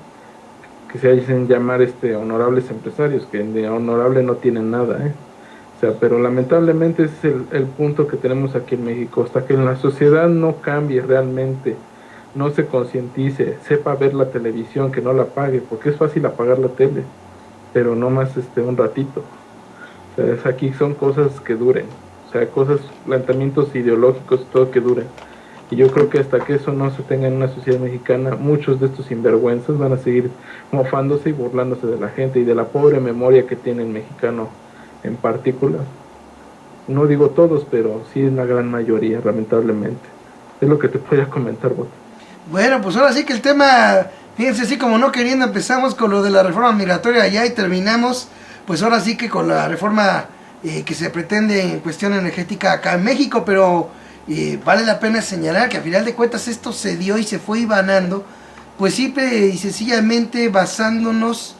que se hacen llamar honorables empresarios, que de honorable no tienen nada, O sea, pero lamentablemente ese es el punto que tenemos aquí en México. Hasta que en la sociedad no cambie realmente, no se concientice, sepa ver la televisión, que no la pague, porque es fácil apagar la tele, pero no más un ratito. O sea, aquí son cosas que duren, o sea, planteamientos ideológicos, todo que duren. Y yo creo que hasta que eso no se tenga en una sociedad mexicana, muchos de estos sinvergüenzas van a seguir mofándose y burlándose de la gente y de la pobre memoria que tiene el mexicano en particular. No digo todos, pero sí en la gran mayoría, lamentablemente. Es lo que te podía comentar, Bota. Bueno, pues ahora sí que el tema, fíjense, así como no queriendo, empezamos con lo de la reforma migratoria allá y terminamos, pues ahora sí que con la reforma que se pretende en cuestión energética acá en México, pero vale la pena señalar que a final de cuentas esto se dio y se fue ibanando, pues simple y sencillamente basándonos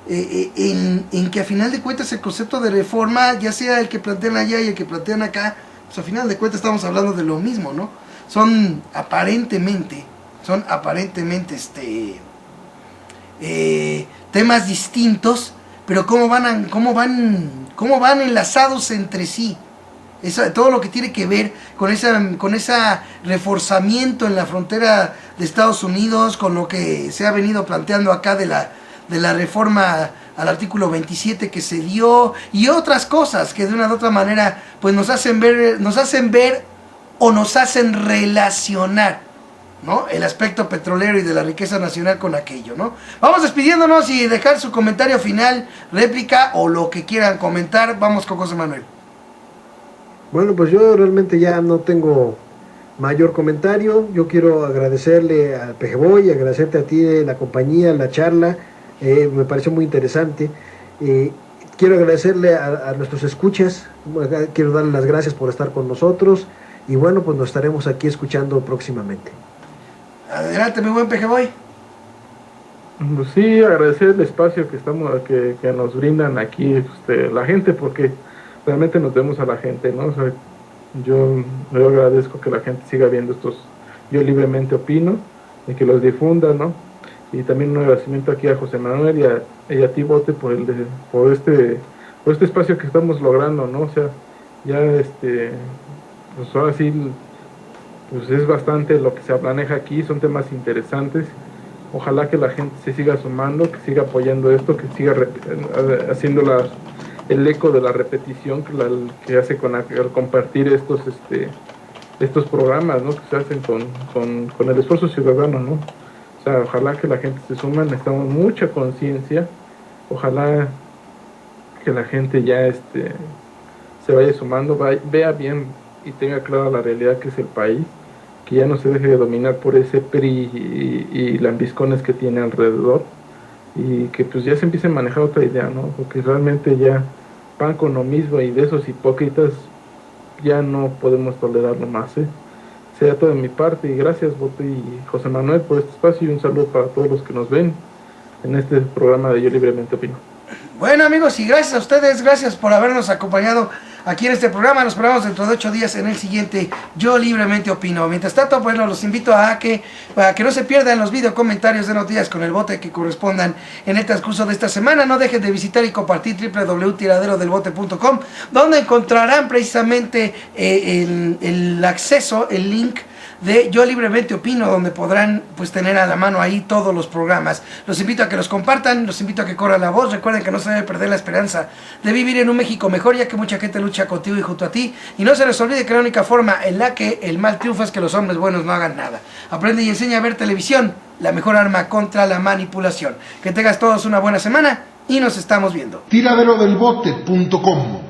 en que a final de cuentas el concepto de reforma, ya sea el que plantean allá y el que plantean acá, pues a final de cuentas estamos hablando de lo mismo, ¿no? Son aparentemente temas distintos, pero cómo van enlazados entre sí. Todo lo que tiene que ver con ese reforzamiento en la frontera de Estados Unidos, con lo que se ha venido planteando acá de la reforma al artículo 27 que se dio, y otras cosas que de una u otra manera pues nos hacen ver o nos hacen relacionar, ¿no?, el aspecto petrolero y de la riqueza nacional con aquello, ¿no? Vamos despidiéndonos y dejar su comentario final, réplica o lo que quieran comentar. Vamos con José Manuel. Bueno, pues yo realmente ya no tengo mayor comentario. Yo quiero agradecerle al Pejeboy, agradecerte a ti la compañía, la charla, me pareció muy interesante. Quiero agradecerle a nuestros escuchas, quiero darles las gracias por estar con nosotros, y bueno, pues nos estaremos aquí escuchando próximamente. Adelante, mi buen Pejeboy. Pues sí, agradecer el espacio que nos brindan aquí la gente, porque realmente nos vemos a la gente, ¿no? O sea, Yo agradezco que la gente siga viendo estos Yo Libremente Opino y que los difunda, ¿no? Y también un agradecimiento aquí a José Manuel y a ti, Bote, por este espacio que estamos logrando, ¿no? O sea, ya pues ahora sí, pues es bastante lo que se maneja aquí, son temas interesantes. Ojalá que la gente se siga sumando, que siga apoyando esto, que siga haciendo el eco de la repetición que hace al compartir estos programas, ¿no? Que se hacen con el esfuerzo ciudadano, ¿no? O sea, ojalá que la gente se suma, necesitamos mucha conciencia, ojalá que la gente ya se vaya sumando, vea bien y tenga clara la realidad que es el país, que ya no se deje de dominar por ese PRI y lambiscones que tiene alrededor, y que pues ya se empiece a manejar otra idea, ¿no? Porque realmente ya pan con lo mismo y de esos hipócritas ya no podemos tolerarlo más, ¿eh? Sea todo de mi parte, y gracias, Bote y José Manuel, por este espacio, y un saludo para todos los que nos ven en este programa de Yo Libremente Opino. Bueno, amigos, y gracias a ustedes, gracias por habernos acompañado aquí en este programa. Nos probamos dentro de 8 días en el siguiente Yo Libremente Opino. Mientras tanto, bueno, los invito para que no se pierdan los video comentarios de Noticias con el Bote que correspondan en el transcurso de esta semana. No dejen de visitar y compartir www.tiraderodelbote.com, donde encontrarán precisamente el acceso, el link de Yo Libremente Opino, donde podrán pues tener a la mano ahí todos los programas. Los invito a que los compartan, los invito a que corran la voz. Recuerden que no se debe perder la esperanza de vivir en un México mejor, ya que mucha gente lucha contigo y junto a ti, y no se les olvide que la única forma en la que el mal triunfa es que los hombres buenos no hagan nada. Aprende y enseña a ver televisión, la mejor arma contra la manipulación. Que tengas todos una buena semana y nos estamos viendo. Tiraderodelbote.com